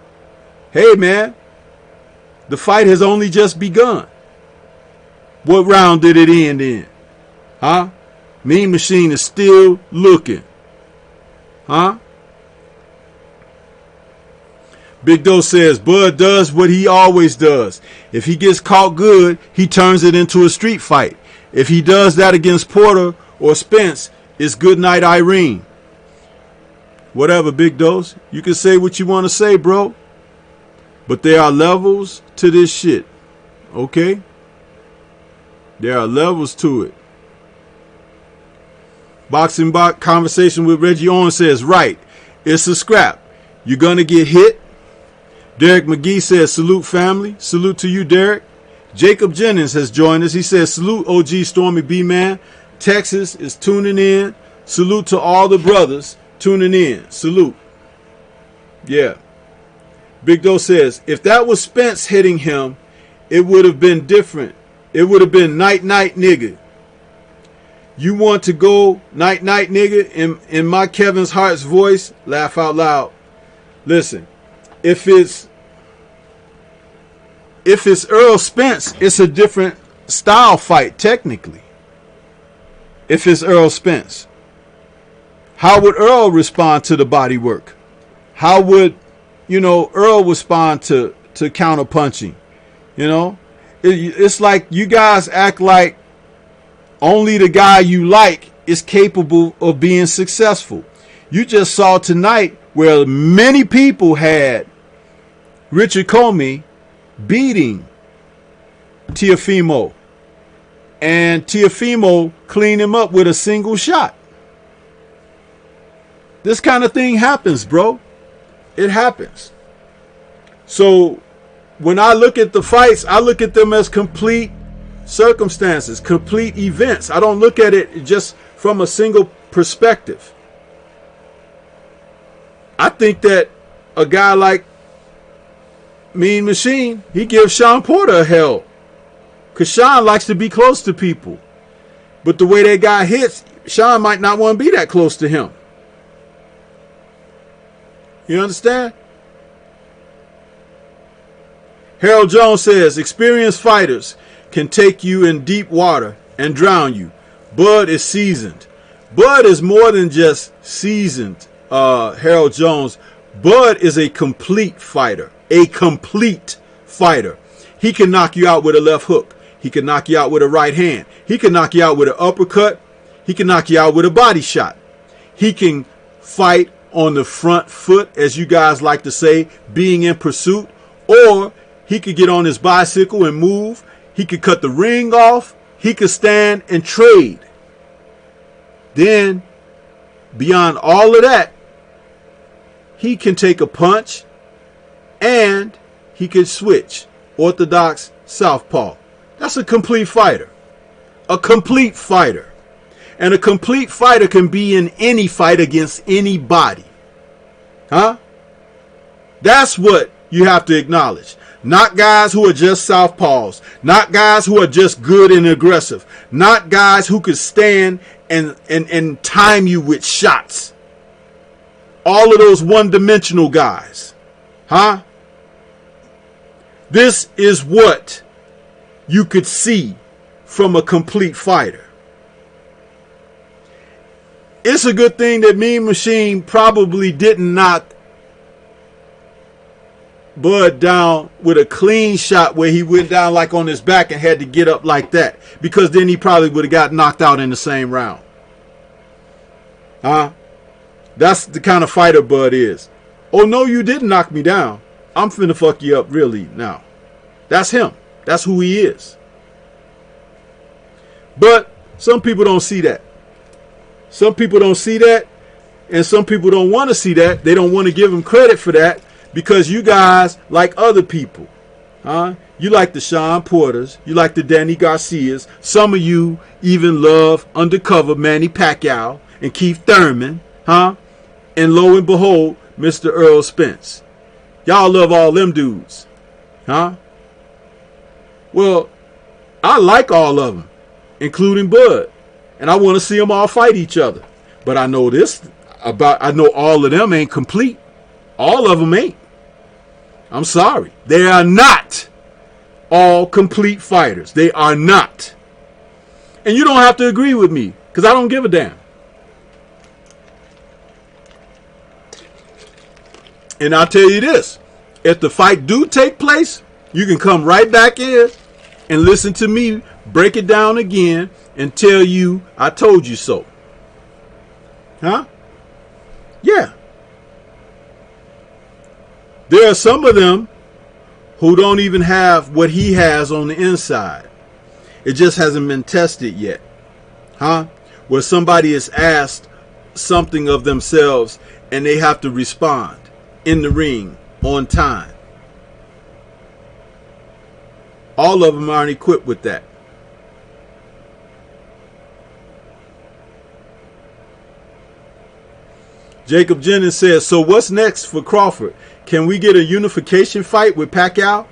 hey man, the fight has only just begun. What round did it end in? Huh? Mean Machine is still looking. Huh? Big Doe says, Bud does what he always does. If he gets caught good, he turns it into a street fight. If he does that against Porter or Spence, it's good night, Irene. Whatever, Big Dose. You can say what you want to say, bro. But there are levels to this shit. Okay? There are levels to it. Boxing Bot Conversation with Reggie Owens says, right, it's a scrap. You're going to get hit. Derek McGee says, salute family. Salute to you, Derek. Jacob Jennings has joined us. He says, salute OG Stormy B Man. Texas is tuning in. Salute to all the brothers tuning in. Salute. Yeah. Big Doe says, if that was Spence hitting him, it would have been different. It would have been night night nigga. You want to go night night nigga in my Kevin's Heart's voice? Laugh out loud. Listen, if it's Earl Spence, it's a different style fight technically. If it's Earl Spence, how would Earl respond to the body work? How would Earl respond to counter punching? It's like you guys act like only the guy you like is capable of being successful. You just saw tonight where many people had Richard Comey beating Teofimo, and Teofimo cleaned him up with a single shot. This kind of thing happens, bro. It happens. So when I look at the fights, I look at them as complete circumstances, complete events. I don't look at it just from a single perspective. I think that a guy like Mean Machine, he gives Sean Porter a hell. Because Sean likes to be close to people. But the way that guy hits, Sean might not want to be that close to him. You understand? Harold Jones says, experienced fighters can take you in deep water and drown you. Bud is seasoned. Bud is more than just seasoned, Harold Jones. Bud is a complete fighter. A complete fighter. He can knock you out with a left hook. He can knock you out with a right hand. He can knock you out with an uppercut. He can knock you out with a body shot. He can fight on the front foot, as you guys like to say, being in pursuit. Or he could get on his bicycle and move. He could cut the ring off. He could stand and trade. Then, beyond all of that, he can take a punch and he can switch. Orthodox southpaw. That's a complete fighter. A complete fighter. And a complete fighter can be in any fight against anybody. Huh? That's what you have to acknowledge. Not guys who are just southpaws. Not guys who are just good and aggressive. Not guys who could stand and time you with shots. All of those one-dimensional guys. Huh? This is what you could see from a complete fighter. It's a good thing that Mean Machine probably didn't knock Bud down with a clean shot where he went down like on his back and had to get up like that, because then he probably would have got knocked out in the same round. Huh? That's the kind of fighter Bud is. Oh, no, you didn't knock me down. I'm finna fuck you up really now. That's him. That's who he is. But some people don't see that. Some people don't see that. And some people don't want to see that. They don't want to give him credit for that, because you guys like other people. Huh? You like the Sean Porters. You like the Danny Garcias. Some of you even love undercover Manny Pacquiao and Keith Thurman. Huh? And lo and behold, Mr. Earl Spence. Y'all love all them dudes. Huh? Well, I like all of them, including Bud. And I want to see them all fight each other. But I know this about, I know all of them ain't complete. All of them ain't. I'm sorry. They are not all complete fighters. They are not. And you don't have to agree with me, because I don't give a damn. And I'll tell you this. If the fight do take place, you can come right back in and listen to me break it down again and tell you I told you so. Huh? Yeah. There are some of them who don't even have what he has on the inside. It just hasn't been tested yet. Huh? Where somebody is asked something of themselves and they have to respond in the ring on time. All of them aren't equipped with that. Jacob Jennings says, so what's next for Crawford? Can we get a unification fight with Pacquiao?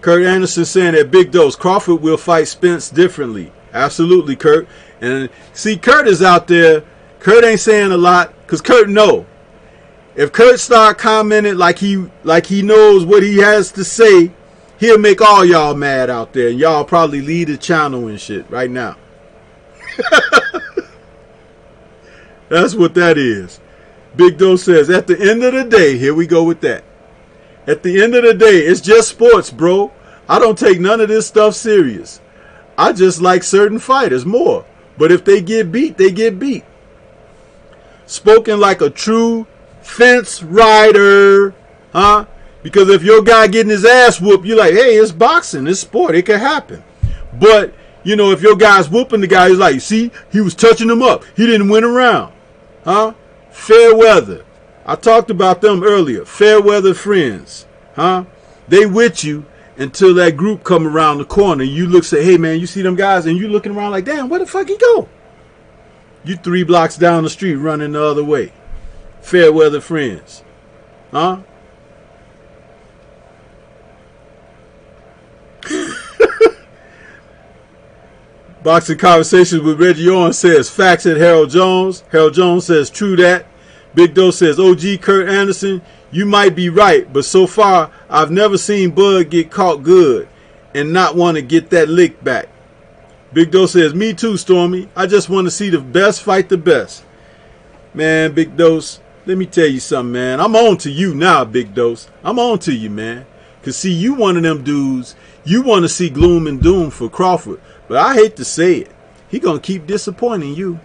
Kurt Anderson saying at Big Dose, Crawford will fight Spence differently. Absolutely, Kurt. And see, Kurt is out there. Kurt ain't saying a lot because Kurt know. If Kurt start commenting like he knows what he has to say, he'll make all y'all mad out there. And y'all probably leave the channel and shit right now. That's what that is. Big Dose says, at the end of the day, here we go with that. At the end of the day, it's just sports, bro. I don't take none of this stuff serious. I just like certain fighters more. But if they get beat, they get beat. Spoken like a true fence rider, huh? Because if your guy getting his ass whooped, you're like, hey, it's boxing, it's sport, it can happen. But, you know, if your guy's whooping the guy, he's like, see, he was touching him up. He didn't win a round, huh? Fair weather. I talked about them earlier. Fair weather friends, huh? They with you until that group come around the corner. You look, say, hey, man, you see them guys? And you looking around like, damn, where the fuck he go? You 3 blocks down the street running the other way. Fair weather friends, huh? Boxing Conversations with Reggie Owens says, facts at Harold Jones. Harold Jones says, true that. Big Doe says, OG Kurt Anderson, you might be right, but so far, I've never seen Bud get caught good and not want to get that lick back. Big Doe says, me too, Stormy. I just want to see the best fight the best. Man, Big Dose, let me tell you something, man. I'm on to you now, Big Dose. I'm on to you, man. Because, see, you one of them dudes, you want to see gloom and doom for Crawford. But I hate to say it. He going to keep disappointing you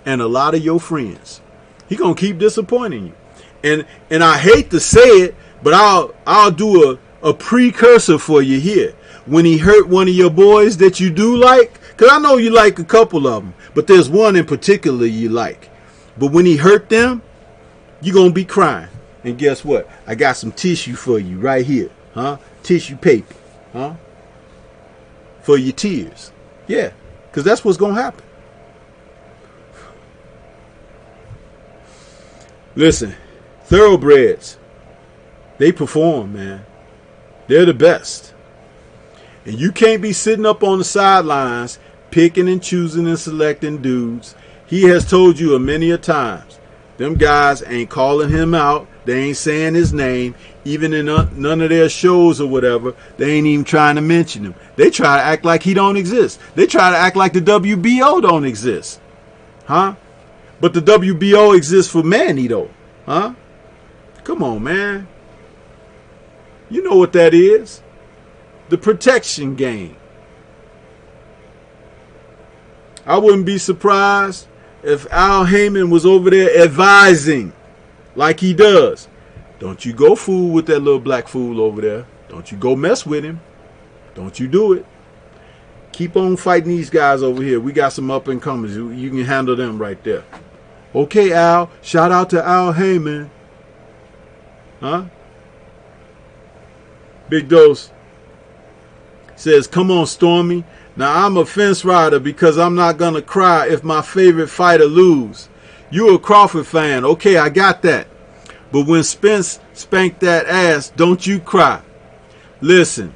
and a lot of your friends. He going to keep disappointing you. And I hate to say it, but I'll do a precursor for you here. When he hurt one of your boys that you do like, because I know you like a couple of them, but there's one in particular you like. But when he hurt them, you're going to be crying. And guess what? I got some tissue for you right here. Huh? Tissue paper. Huh? For your tears. Yeah, because that's what's going to happen. Listen, thoroughbreds, they perform, man. They're the best. And you can't be sitting up on the sidelines picking and choosing and selecting dudes. He has told you many a times, them guys ain't calling him out. They ain't saying his name. Even in none of their shows or whatever, they ain't even trying to mention him. They try to act like he don't exist. They try to act like the WBO don't exist. Huh? But the WBO exists for Manny, though. Huh? Come on, man. You know what that is. The protection game. I wouldn't be surprised if Al Heyman was over there advising like he does. Don't you go fool with that little black fool over there. Don't you go mess with him. Don't you do it. Keep on fighting these guys over here. We got some up and comers. You can handle them right there. Okay, Al. Shout out to Al Heyman. Huh? Big Dose says, come on, Stormy. Now, I'm a fence rider because I'm not going to cry if my favorite fighter lose. You a Crawford fan. Okay, I got that. But when Spence spanked that ass, don't you cry. Listen,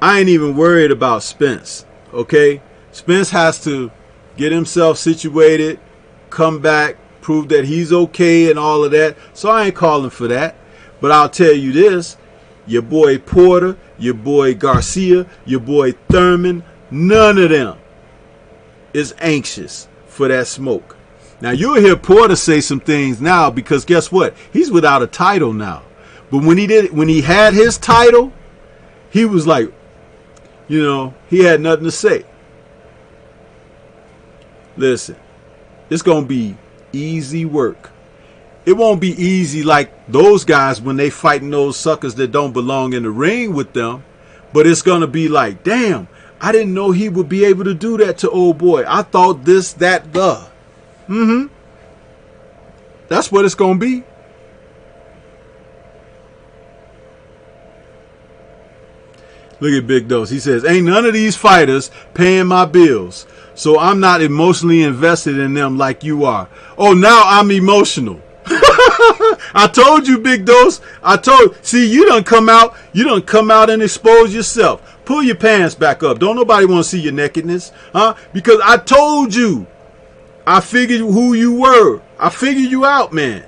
I ain't even worried about Spence, okay? Spence has to get himself situated, come back, prove that he's okay and all of that. So I ain't calling for that. But I'll tell you this, your boy Porter, your boy Garcia, your boy Thurman, none of them is anxious for that smoke. Now, you'll hear Porter say some things now because guess what? He's without a title now. But when he had his title, he was like, you know, he had nothing to say. Listen, it's going to be easy work. It won't be easy like those guys when they fighting those suckers that don't belong in the ring with them. But it's going to be like, damn, I didn't know he would be able to do that to old boy. I thought this, that, the. That's what it's going to be. Look at Big Dose. He says, ain't none of these fighters paying my bills, so I'm not emotionally invested in them like you are. Oh, now I'm emotional. I told you, Big Dose. See, you done come out and expose yourself. Pull your pants back up. Don't nobody want to see your nakedness, huh? Because I told you. I figured who you were. I figured you out, man.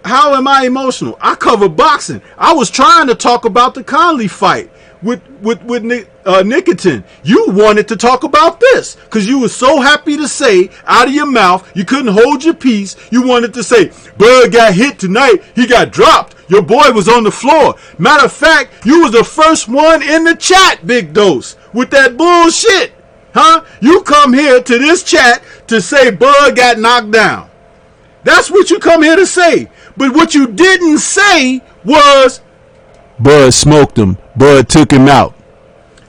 How am I emotional? I cover boxing. I was trying to talk about the Conley fight with Nicotine. You wanted to talk about this because you were so happy to say out of your mouth, you couldn't hold your peace. You wanted to say, Bud got hit tonight. He got dropped. Your boy was on the floor. Matter of fact, you was the first one in the chat, Big Dose, with that bullshit. Huh? You come here to this chat to say Bud got knocked down. That's what you come here to say. But what you didn't say was Bud smoked him. Bud took him out.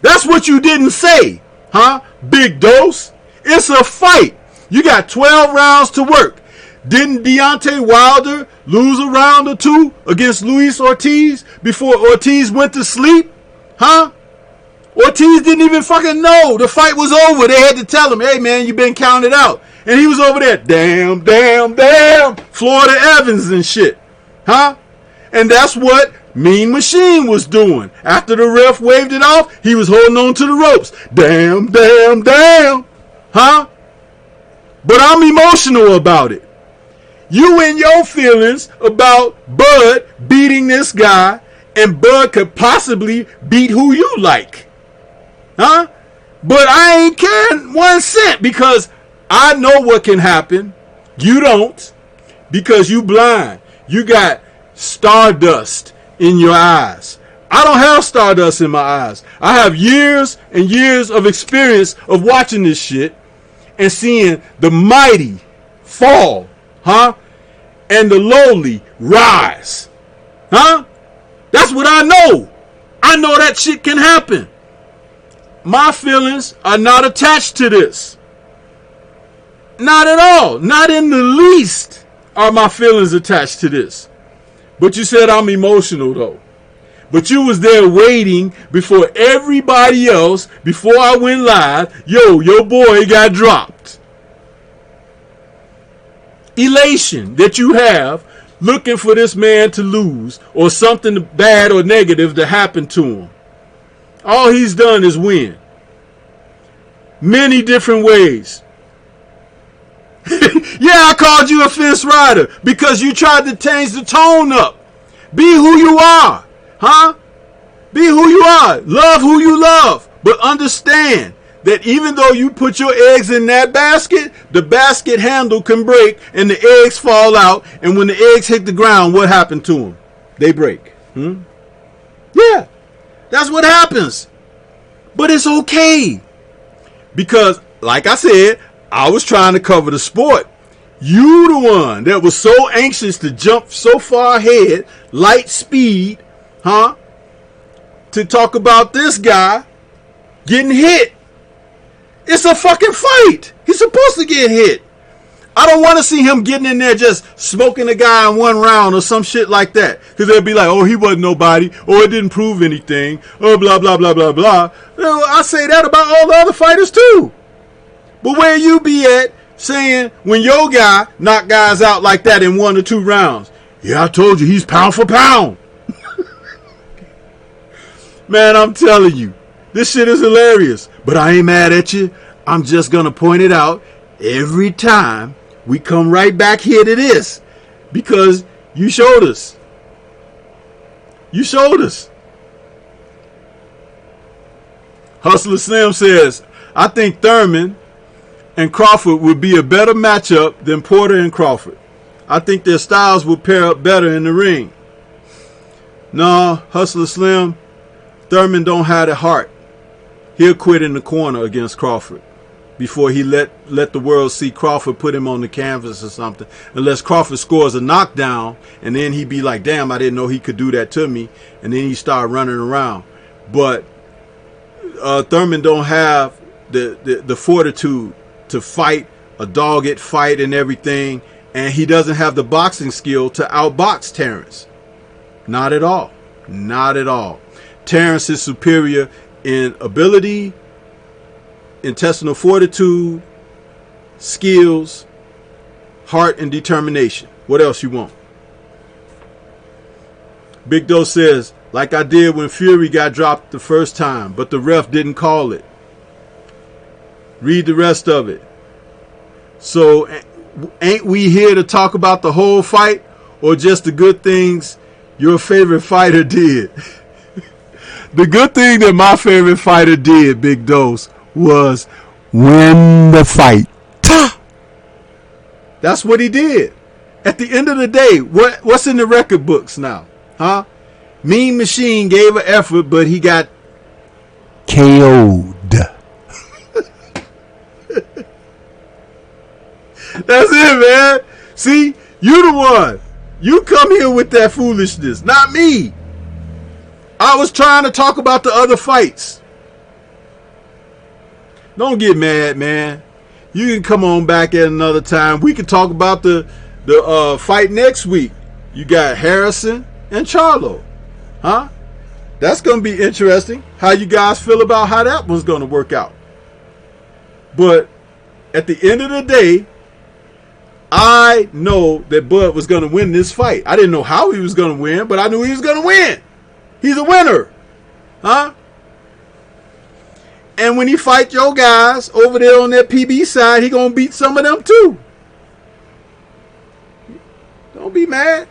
That's what you didn't say. Huh? Big Dose. It's a fight. You got 12 rounds to work. Didn't Deontay Wilder lose a round or two against Luis Ortiz before Ortiz went to sleep? Huh? Ortiz didn't even fucking know the fight was over. They had to tell him, hey man, you've been counted out. And he was over there, damn, Florida Evans and shit. Huh? And that's what Mean Machine was doing. After the ref waved it off, he was holding on to the ropes. Damn. Huh? But I'm emotional about it. You and your feelings about Bud beating this guy, and Bud could possibly beat who you like. Huh? But I ain't caring 1 cent because I know what can happen. You don't, because you blind. You got stardust in your eyes. I don't have stardust in my eyes. I have years and years of experience of watching this shit and seeing the mighty fall, huh? And the lowly rise, huh? That's what I know. I know that shit can happen. My feelings are not attached to this. Not at all. Not in the least are my feelings attached to this. But you said I'm emotional though. But you was there waiting before everybody else, before I went live. Yo, your boy got dropped. Elation that you have looking for this man to lose or something bad or negative to happen to him. All he's done is win. Many different ways. Yeah, I called you a fence rider because you tried to change the tone up. Be who you are. Huh? Be who you are. Love who you love. But understand that even though you put your eggs in that basket, the basket handle can break and the eggs fall out. And when the eggs hit the ground, what happened to them? They break. Yeah, that's what happens. But it's okay. Because, like I said, I was trying to cover the sport. You the one that was so anxious to jump so far ahead, light speed, huh? To talk about this guy getting hit. It's a fucking fight. He's supposed to get hit. I don't want to see him getting in there just smoking a guy in one round or some shit like that. Because they'll be like, oh, he wasn't nobody. Or it didn't prove anything. Oh, blah, blah, blah, blah, blah. I say that about all the other fighters too. But where you be at saying when your guy knocked guys out like that in 1 or 2 rounds? Yeah, I told you he's pound for pound. Man, I'm telling you, this shit is hilarious. But I ain't mad at you. I'm just going to point it out every time we come right back here to this. Because you showed us. You showed us. Hustler Slim says, I think Thurman and Crawford would be a better matchup than Porter and Crawford. I think their styles would pair up better in the ring. No, Hustler Slim, Thurman don't have the heart. He'll quit in the corner against Crawford before he let the world see Crawford put him on the canvas or something. Unless Crawford scores a knockdown, and then he'd be like, damn, I didn't know he could do that to me. And then he start running around. But Thurman don't have the fortitude to fight a dogged fight and everything. And he doesn't have the boxing skill to outbox Terrence. Not at all. Not at all. Terrence is superior in ability, intestinal fortitude, skills, heart, and determination. What else you want? Big Doe says, like I did when Fury got dropped the first time, but the ref didn't call it. Read the rest of it. So, ain't we here to talk about the whole fight or just the good things your favorite fighter did? The good thing that my favorite fighter did, Big Dose, was win the fight. That's what he did. At the end of the day, what's in the record books now? Huh? Mean Machine gave an effort, but he got KO'd. That's it, man. See, you the one. You come here with that foolishness, not me. I was trying to talk about the other fights. Don't get mad, man. You can come on back at another time. We can talk about the fight next week. You got Harrison and Charlo. Huh? That's going to be interesting. How you guys feel about how that one's going to work out. But at the end of the day, I know that Bud was going to win this fight. I didn't know how he was going to win, but I knew he was going to win. He's a winner. Huh? And when he fight your guys over there on that PB side, he going to beat some of them too. Don't be mad.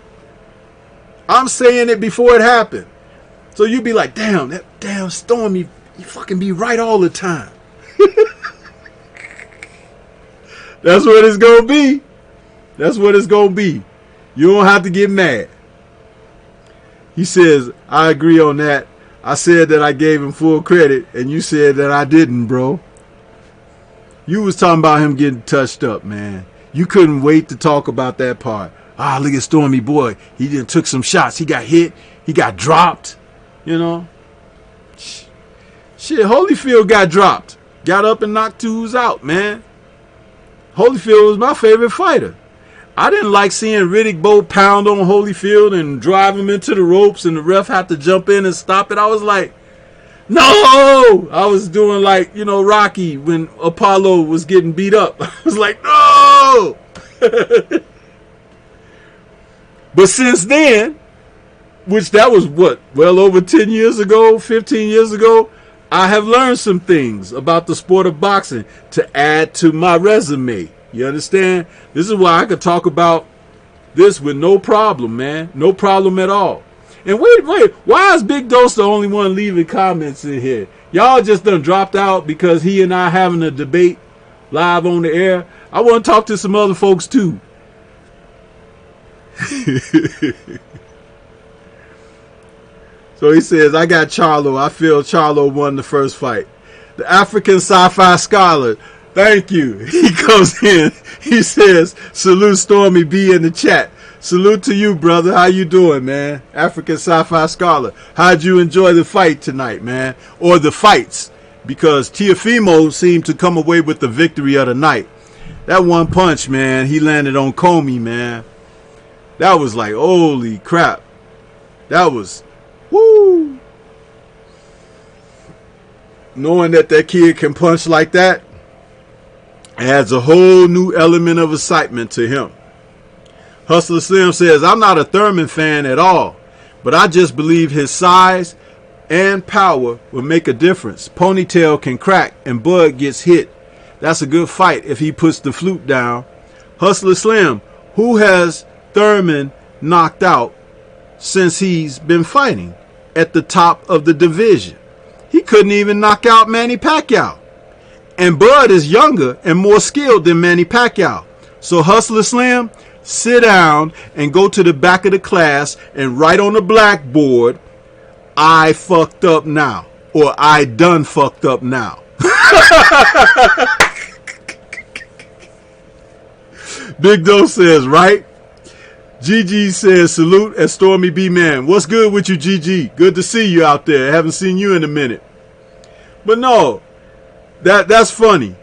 I'm saying it before it happened. So you be like, damn, that damn Stormy, you fucking be right all the time. That's what it's going to be. That's what it's going to be. You don't have to get mad. He says, I agree on that. I said that I gave him full credit, and you said that I didn't, bro. You was talking about him getting touched up, man. You couldn't wait to talk about that part. Ah, look at Stormy boy. He done took some shots. He got hit. He got dropped. You know. Shit, Holyfield got dropped. Got up and knocked dudes out, man. Holyfield was my favorite fighter. I didn't like seeing Riddick Bowe pound on Holyfield and drive him into the ropes and the ref had to jump in and stop it. I was like, no! I was doing like, you know, Rocky when Apollo was getting beat up. I was like, no! But since then, which that was what, well over 10 years ago, 15 years ago, I have learned some things about the sport of boxing to add to my resume. You understand? This is why I could talk about this with no problem, man. No problem at all. And wait. Why is Big Dose the only one leaving comments in here? Y'all just done dropped out because he and I having a debate live on the air. I want to talk to some other folks too. So he says, I got Charlo. I feel Charlo won the first fight. The African sci-fi scholar. Thank you. He comes in. He says, salute Stormy B in the chat. Salute to you, brother. How you doing, man? African sci-fi scholar. How'd you enjoy the fight tonight, man? Or the fights? Because Teofimo seemed to come away with the victory of the night. That one punch, man, he landed on Comey, man. That was like, holy crap. That was, woo. Knowing that kid can punch like that adds a whole new element of excitement to him. Hustler Slim says, I'm not a Thurman fan at all, but I just believe his size and power will make a difference. Ponytail can crack and Bud gets hit. That's a good fight if he puts the flute down. Hustler Slim, who has Thurman knocked out since he's been fighting at the top of the division? He couldn't even knock out Manny Pacquiao. And Bud is younger and more skilled than Manny Pacquiao. So Hustler Slim, sit down and go to the back of the class and write on the blackboard, I fucked up now. Or I done fucked up now. Big Dose says, right? GG says, salute at Stormy B Man. What's good with you, GG? Good to see you out there. I haven't seen you in a minute. But no. That's funny.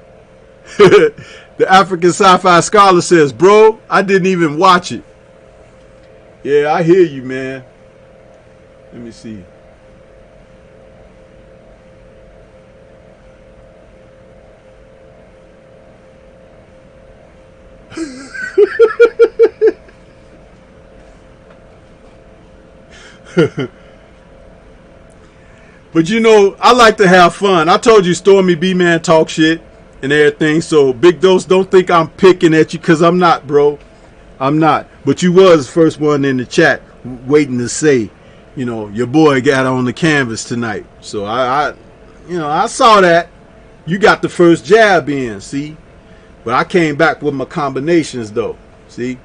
The African sci-fi scholar says, bro, I didn't even watch it. Yeah, I hear you, man. Let me see. But you know, I like to have fun. I told you Stormy B Man talk shit and everything. So Big Dose, don't think I'm picking at you, because I'm not, bro. I'm not. But you was the first one in the chat waiting to say, you know, your boy got on the canvas tonight. So I saw that. You got the first jab in, see? But I came back with my combinations though. See?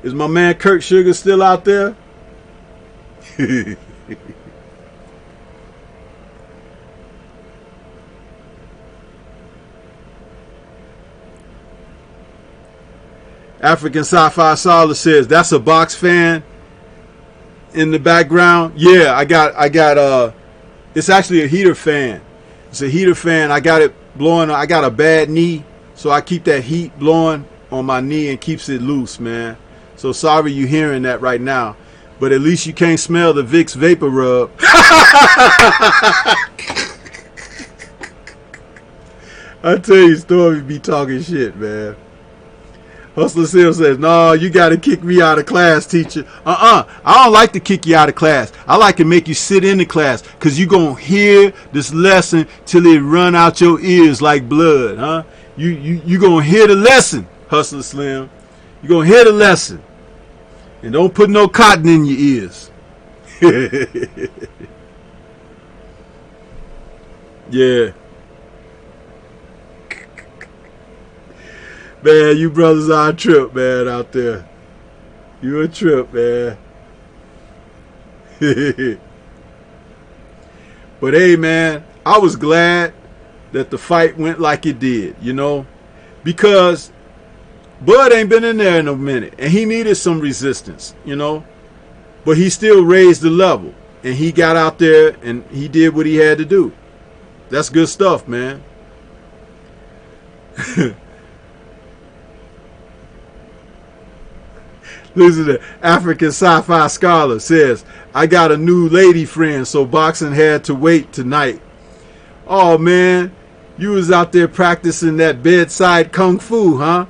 Is my man Kirk Sugar still out there? African Sci-Fi Solid says, that's a box fan in the background. Yeah, I got it's actually a heater fan. It's a heater fan. I got it blowing. I got a bad knee, so I keep that heat blowing on my knee and keeps it loose, man. So sorry you hearing that right now, but at least you can't smell the Vicks Vapor Rub. I tell you, Stormy be talking shit, man. Hustler Sim says, no, you got to kick me out of class, teacher. I don't like to kick you out of class. I like to make you sit in the class because you're going to hear this lesson till it run out your ears like blood, huh? You going to hear the lesson, Hustler Slim. You're going to hear the lesson. And don't put no cotton in your ears. Yeah. Man, you brothers are a trip, man, out there. You a trip, man. But hey, man, I was glad that the fight went like it did, you know, because Bud ain't been in there in a minute, and he needed some resistance, you know, but he still raised the level, and he got out there and he did what he had to do. That's good stuff, man. Listen to African Sci-Fi Scholar says, I got a new lady friend, so boxing had to wait tonight. Oh, man, you was out there practicing that bedside kung fu, huh?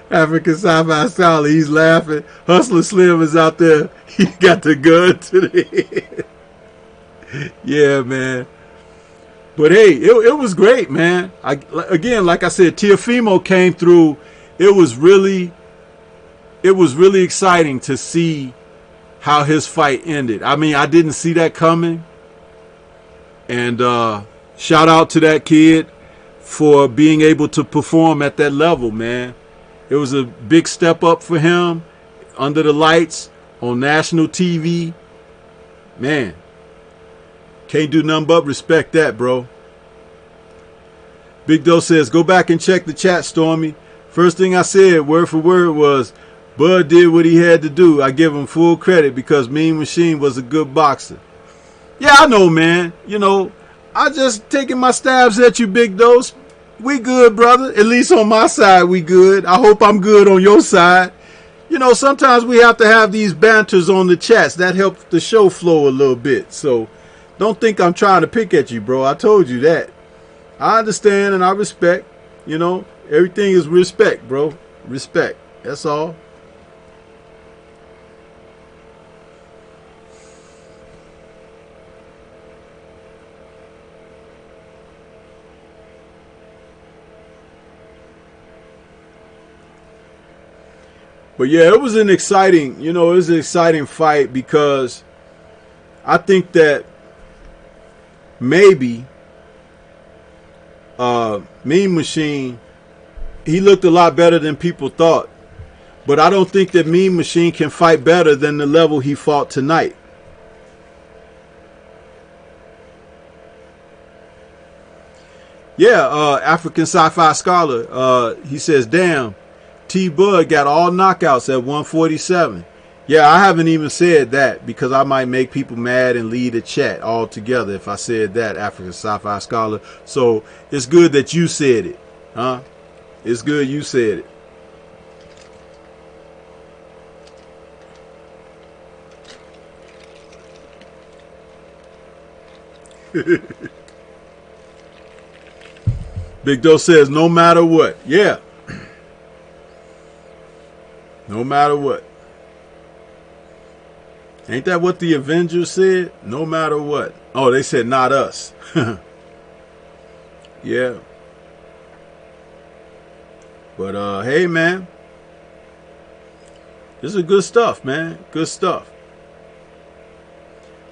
African Sci-Fi Scholar, he's laughing. Hustler Slim is out there. He got the gun to the head. Yeah, man. But hey, it was great, man. Again, like I said, Teofimo came through. It was really exciting to see how his fight ended. I mean, I didn't see that coming. And shout out to that kid for being able to perform at that level, man. It was a big step up for him under the lights on national TV. Man. Can't do nothing but respect that, bro. Big Doe says, go back and check the chat, Stormy. First thing I said, word for word, was Bud did what he had to do. I give him full credit because Mean Machine was a good boxer. Yeah, I know, man. You know, I just taking my stabs at you, Big Dose. We good, brother. At least on my side, we good. I hope I'm good on your side. You know, sometimes we have to have these banters on the chats. That helps the show flow a little bit. So don't think I'm trying to pick at you, bro. I told you that. I understand and I respect. You know, everything is respect, bro. Respect. That's all. But yeah, it was an exciting, you know, it was an exciting fight because I think that maybe Mean Machine, he looked a lot better than people thought. But I don't think that Mean Machine can fight better than the level he fought tonight. Yeah, African Sci-Fi Scholar, he says, damn, T-Bud got all knockouts at 147. Yeah, I haven't even said that because I might make people mad and lead a chat altogether if I said that, African Sci-Fi Scholar. So it's good that you said it, huh? It's good you said it. Big Doe says, no matter what. Yeah. No matter what. Ain't that what the Avengers said? No matter what. Oh, they said not us. Yeah. But hey, man. This is good stuff, man. Good stuff.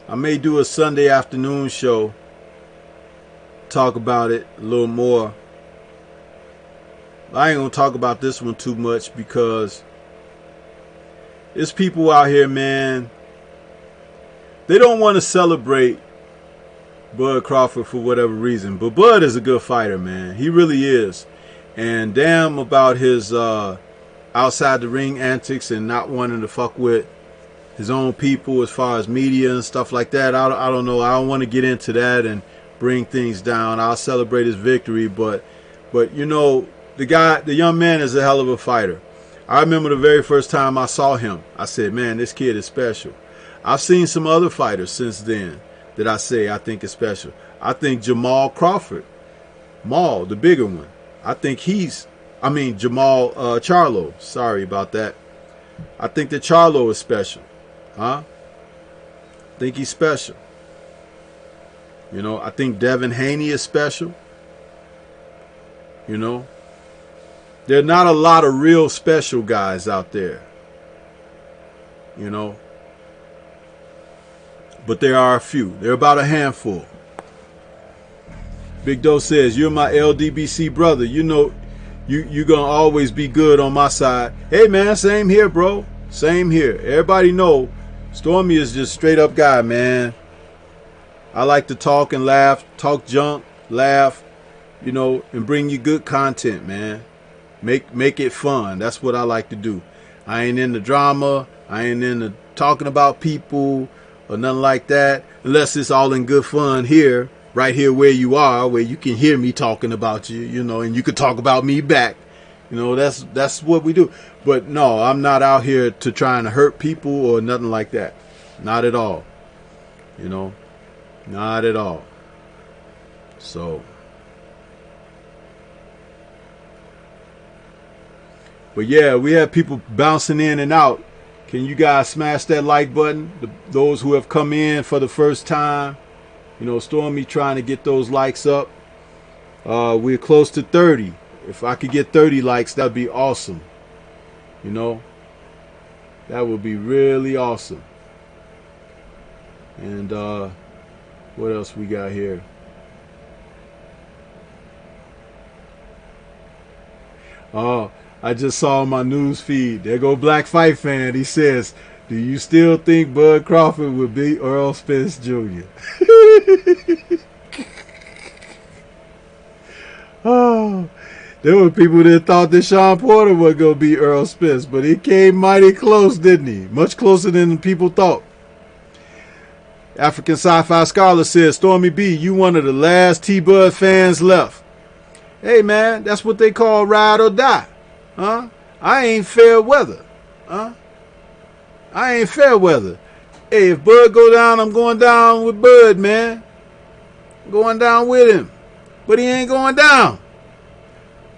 I may do a Sunday afternoon show. Talk about it a little more. I ain't gonna talk about this one too much because there's people out here, man. They don't want to celebrate Bud Crawford for whatever reason. But Bud is a good fighter, man. He really is. And damn about his outside the ring antics and not wanting to fuck with his own people as far as media and stuff like that. I don't know. I don't want to get into that and bring things down. I'll celebrate his victory, but you know, the young man is a hell of a fighter. I remember the very first time I saw him, I said, man, this kid is special. I've seen some other fighters since then that I think is special. I think Jamal Crawford, Maul, the bigger one. I think Jamal Charlo. Sorry about that. I think that Charlo is special. Huh? I think he's special. You know, I think Devin Haney is special. You know, there are not a lot of real special guys out there. You know, but there are a few. There are about a handful. Big Doe says, you're my LDBC brother. You know, you're going to always be good on my side. Hey, man, same here, bro. Same here. Everybody know Stormy is just straight up guy, man. I like to talk and laugh, talk junk, laugh, you know, and bring you good content, man. Make it fun. That's what I like to do. I ain't into drama. I ain't into talking about people or nothing like that, unless it's all in good fun here, right here where you are, where you can hear me talking about you, you know, and you can talk about me back. You know, that's what we do. But no, I'm not out here to trying to hurt people or nothing like that. Not at all. You know, not at all. So, but yeah, we have people bouncing in and out. Can you guys smash that like button? Those who have come in for the first time, you know, Stormy trying to get those likes up. We're close to 30. If I could get 30 likes, that'd be awesome. You know, that would be really awesome. And what else we got here? Oh, I just saw my news feed. There go Black Fight Fan. He says, do you still think Bud Crawford would beat Earl Spence Jr.? Oh, there were people that thought that Sean Porter was going to beat Earl Spence, but he came mighty close, didn't he? Much closer than people thought. African Sci-Fi Scholar says, Stormy B, you one of the last T-Bud fans left. Hey, man, that's what they call ride or die. Huh? I ain't fair weather. Huh? I ain't fair weather. Hey, if Bud go down, I'm going down with Bud, man. I'm going down with him. But he ain't going down.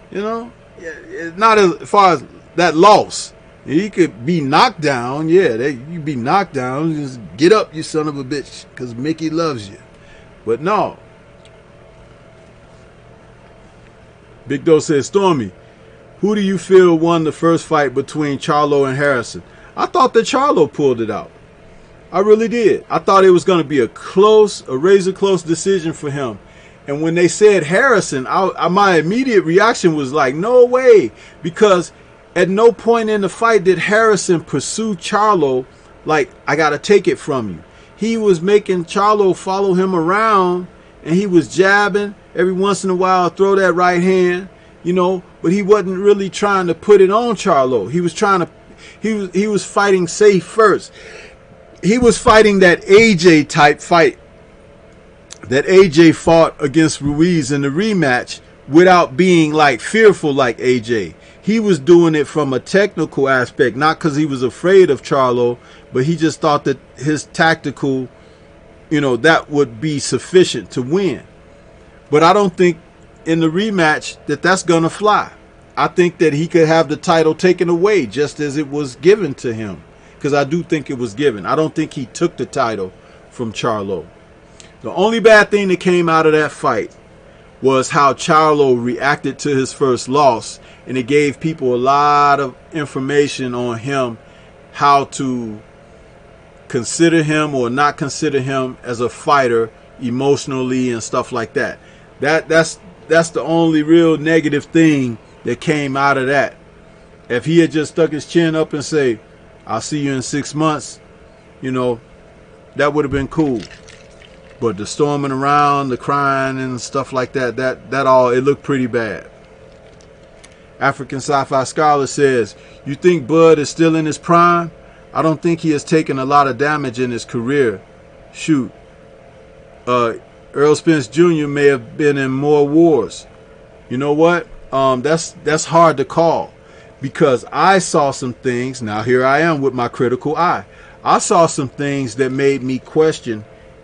You know? It's not as far as that loss. He could be knocked down. Yeah, you be knocked down. Just get up, you son of a bitch, because Mickey loves you. But no. Big Doe says, Stormy, who do you feel won the first fight between Charlo and Harrison? I thought that Charlo pulled it out. I really did. I thought it was going to be a razor close decision for him. And when they said Harrison, my immediate reaction was like, no way. Because at no point in the fight did Harrison pursue Charlo like, I got to take it from you. He was making Charlo follow him around, and he was jabbing every once in a while, throw that right hand, you know, but he wasn't really trying to put it on Charlo. He was trying to, he was fighting safe first. He was fighting that AJ type fight that AJ fought against Ruiz in the rematch without being like fearful like AJ. He was doing it from a technical aspect, not because he was afraid of Charlo, but he just thought that his tactical, you know, that would be sufficient to win. But I don't think in the rematch that that's going to fly. I think that he could have the title taken away just as it was given to him, because I do think it was given. I don't think he took the title from Charlo. The only bad thing that came out of that fight was how Charlo reacted to his first loss, and it gave people a lot of information on him, how to consider him or not consider him as a fighter emotionally and stuff like that. That's the only real negative thing that came out of that. If he had just stuck his chin up and say, I'll see you in 6 months, you know, that would have been cool. But the storming around, the crying and stuff like that, that all, it looked pretty bad. African Sci-Fi Scholar says, you think Bud is still in his prime? I don't think he has taken a lot of damage in his career. Shoot. Earl Spence Jr. may have been in more wars. You know what? That's hard to call, because I saw some things. Now here I am with my critical eye. I saw some things that made me question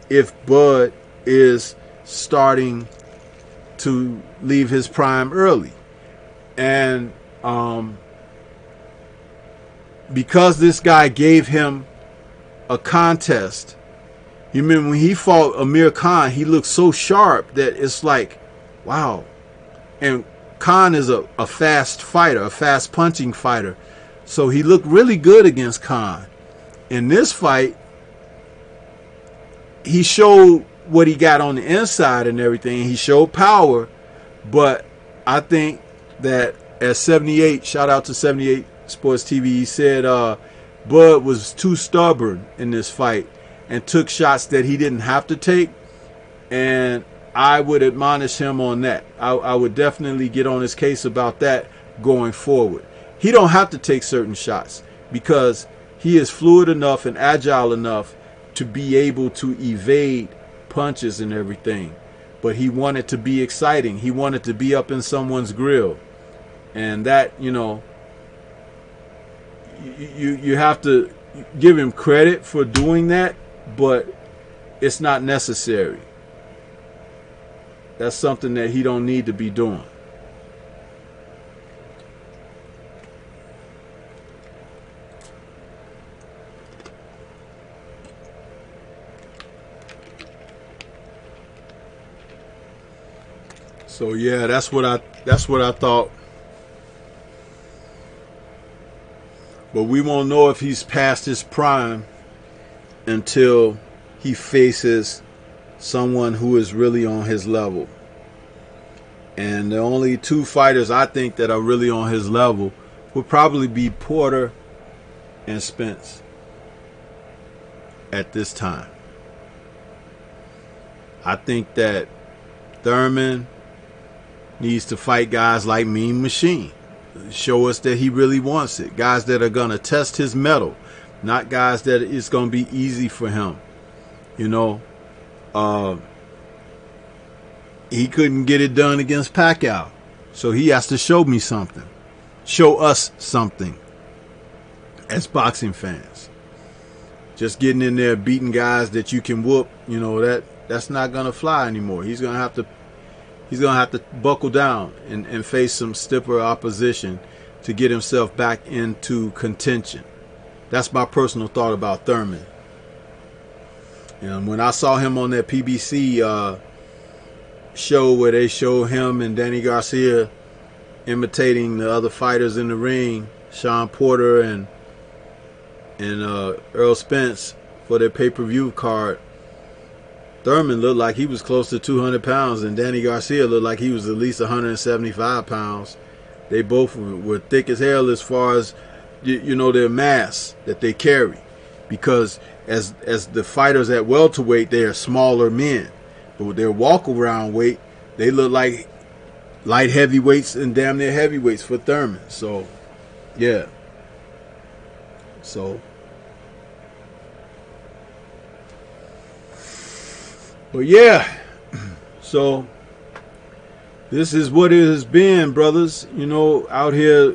if Bud is starting to leave his prime early. And because this guy gave him a contest, you remember when he fought Amir Khan, he looked so sharp that it's like, wow. And Khan is a fast fighter, a fast punching fighter. So he looked really good against Khan. In this fight, he showed what he got on the inside and everything. He showed power. But I think that at 78, shout out to 78 Sports TV, he said Bud was too stubborn in this fight and took shots that he didn't have to take. And I would admonish him on that. I would definitely get on his case about that going forward. He don't have to take certain shots because he is fluid enough and agile enough to be able to evade punches and everything. But he wanted to be exciting. He wanted to be up in someone's grill. And that, you know, you have to give him credit for doing that, but it's not necessary. That's something that he don't need to be doing. So yeah, that's what I thought. But we won't know if he's past his prime until he faces someone who is really on his level. And the only two fighters I think that are really on his level would probably be Porter and Spence at this time. I think that Thurman needs to fight guys like Mean Machine. Show us that he really wants it. Guys that are going to test his mettle, not guys that it's going to be easy for him. You know, he couldn't get it done against Pacquiao. So he has to show me something. Show us something as boxing fans. Just getting in there beating guys that you can whoop, you know, that's not going to fly anymore. He's going to have to buckle down and face some stiffer opposition to get himself back into contention. That's my personal thought about Thurman. And when I saw him on that PBC show where they show him and Danny Garcia imitating the other fighters in the ring, Sean Porter and Earl Spence for their pay-per-view card, Thurman looked like he was close to 200 pounds, and Danny Garcia looked like he was at least 175 pounds. They both were thick as hell as far as, you know, their mass that they carry. Because as the fighters at welterweight, they are smaller men. But with their walk-around weight, they look like light heavyweights and damn near heavyweights for Thurman. So, yeah. So, but yeah, so this is what it has been, brothers. You know, out here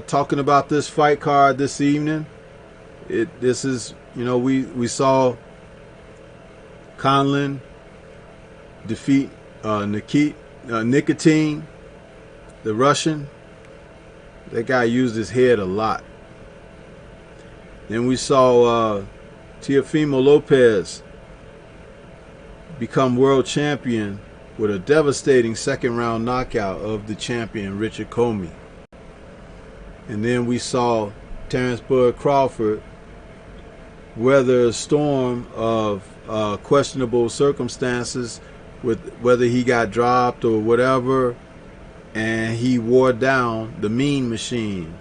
talking about this fight card this evening. This is, you know, we saw Conlon defeat Nicotine, the Russian. That guy used his head a lot. Then we saw Teofimo Lopez become world champion with a devastating second round knockout of the champion Richard Comey. And then we saw Terrence Bud Crawford weather a storm of questionable circumstances with whether he got dropped or whatever, and he wore down the Mean Machine,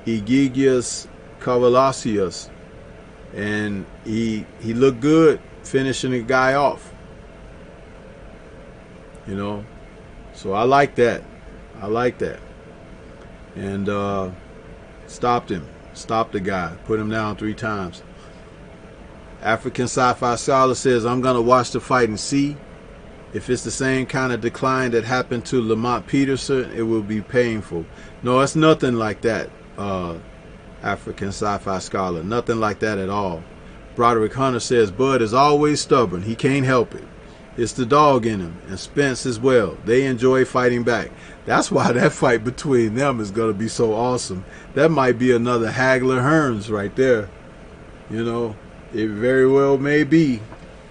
Egidius Kavaliauskas, and he looked good finishing the guy off. you know. So I like that. I like that. And stopped him. Stopped the guy. Put him down 3 times. African Sci-Fi Scholar says, I'm going to watch the fight and see. If it's the same kind of decline that happened to Lamont Peterson, it will be painful. No, it's nothing like that, African Sci-Fi Scholar. Nothing like that at all. Broderick Hunter says, Bud is always stubborn. He can't help it. It's the dog in him. And Spence as well. They enjoy fighting back. That's why that fight between them is going to be so awesome. That might be another Hagler Hearns right there. You know, it very well may be.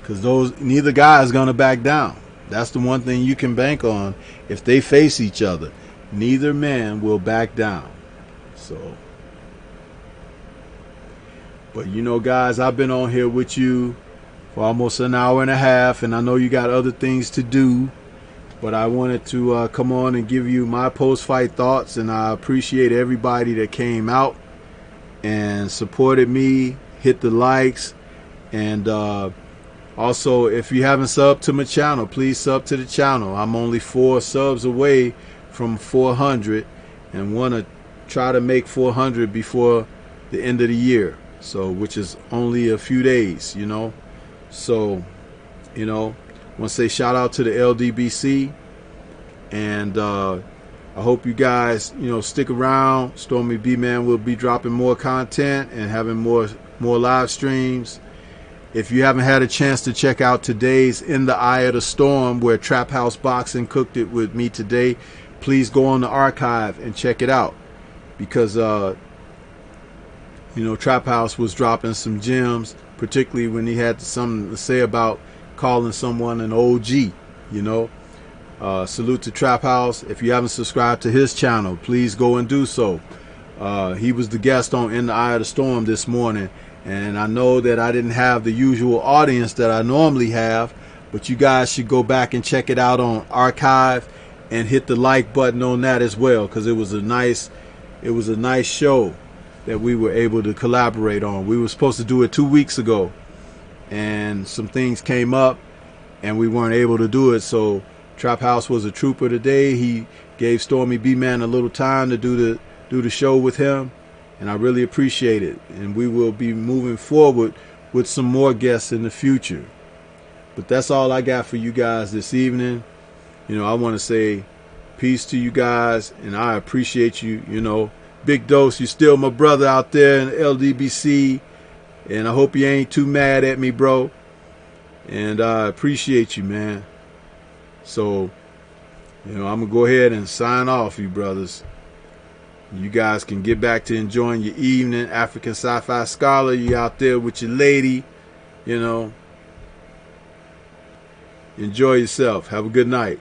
Because neither guy is going to back down. That's the one thing you can bank on. If they face each other, neither man will back down. So, but you know, guys, I've been on here with you for almost an hour and a half, and I know you got other things to do, but I wanted to come on and give you my post-fight thoughts, and I appreciate everybody that came out and supported me, hit the likes, and also, if you haven't subbed to my channel, please sub to the channel. I'm only 4 subs away from 400 and want to try to make 400 before the end of the year. So, which is only a few days, you know. So, you know, I want to say shout out to the LDBC. And I hope you guys, you know, stick around. Stormybman will be dropping more content and having more live streams. If you haven't had a chance to check out today's In the Eye of the Storm, where Trap House Boxing cooked it with me today, please go on the archive and check it out. Because, you know, Trap House was dropping some gems, particularly when he had something to say about calling someone an OG, you know. Salute to Trap House. If you haven't subscribed to his channel, please go and do so. He was the guest on In the Eye of the Storm this morning. And I know that I didn't have the usual audience that I normally have, but you guys should go back and check it out on archive and hit the like button on that as well, because it was a nice show that we were able to collaborate on. We were supposed to do it 2 weeks ago, and some things came up and we weren't able to do it. So Trap House was a trooper today. He gave Stormybman a little time to do the show with him. And I really appreciate it. And we will be moving forward with some more guests in the future. But that's all I got for you guys this evening. You know, I want to say peace to you guys. And I appreciate you. You know, Big Dose, you're still my brother out there in LDBC. And I hope you ain't too mad at me, bro. And I appreciate you, man. So, you know, I'm going to go ahead and sign off, you brothers. You guys can get back to enjoying your evening. African Sci-Fi Scholar, you out there with your lady, you know. Enjoy yourself. Have a good night.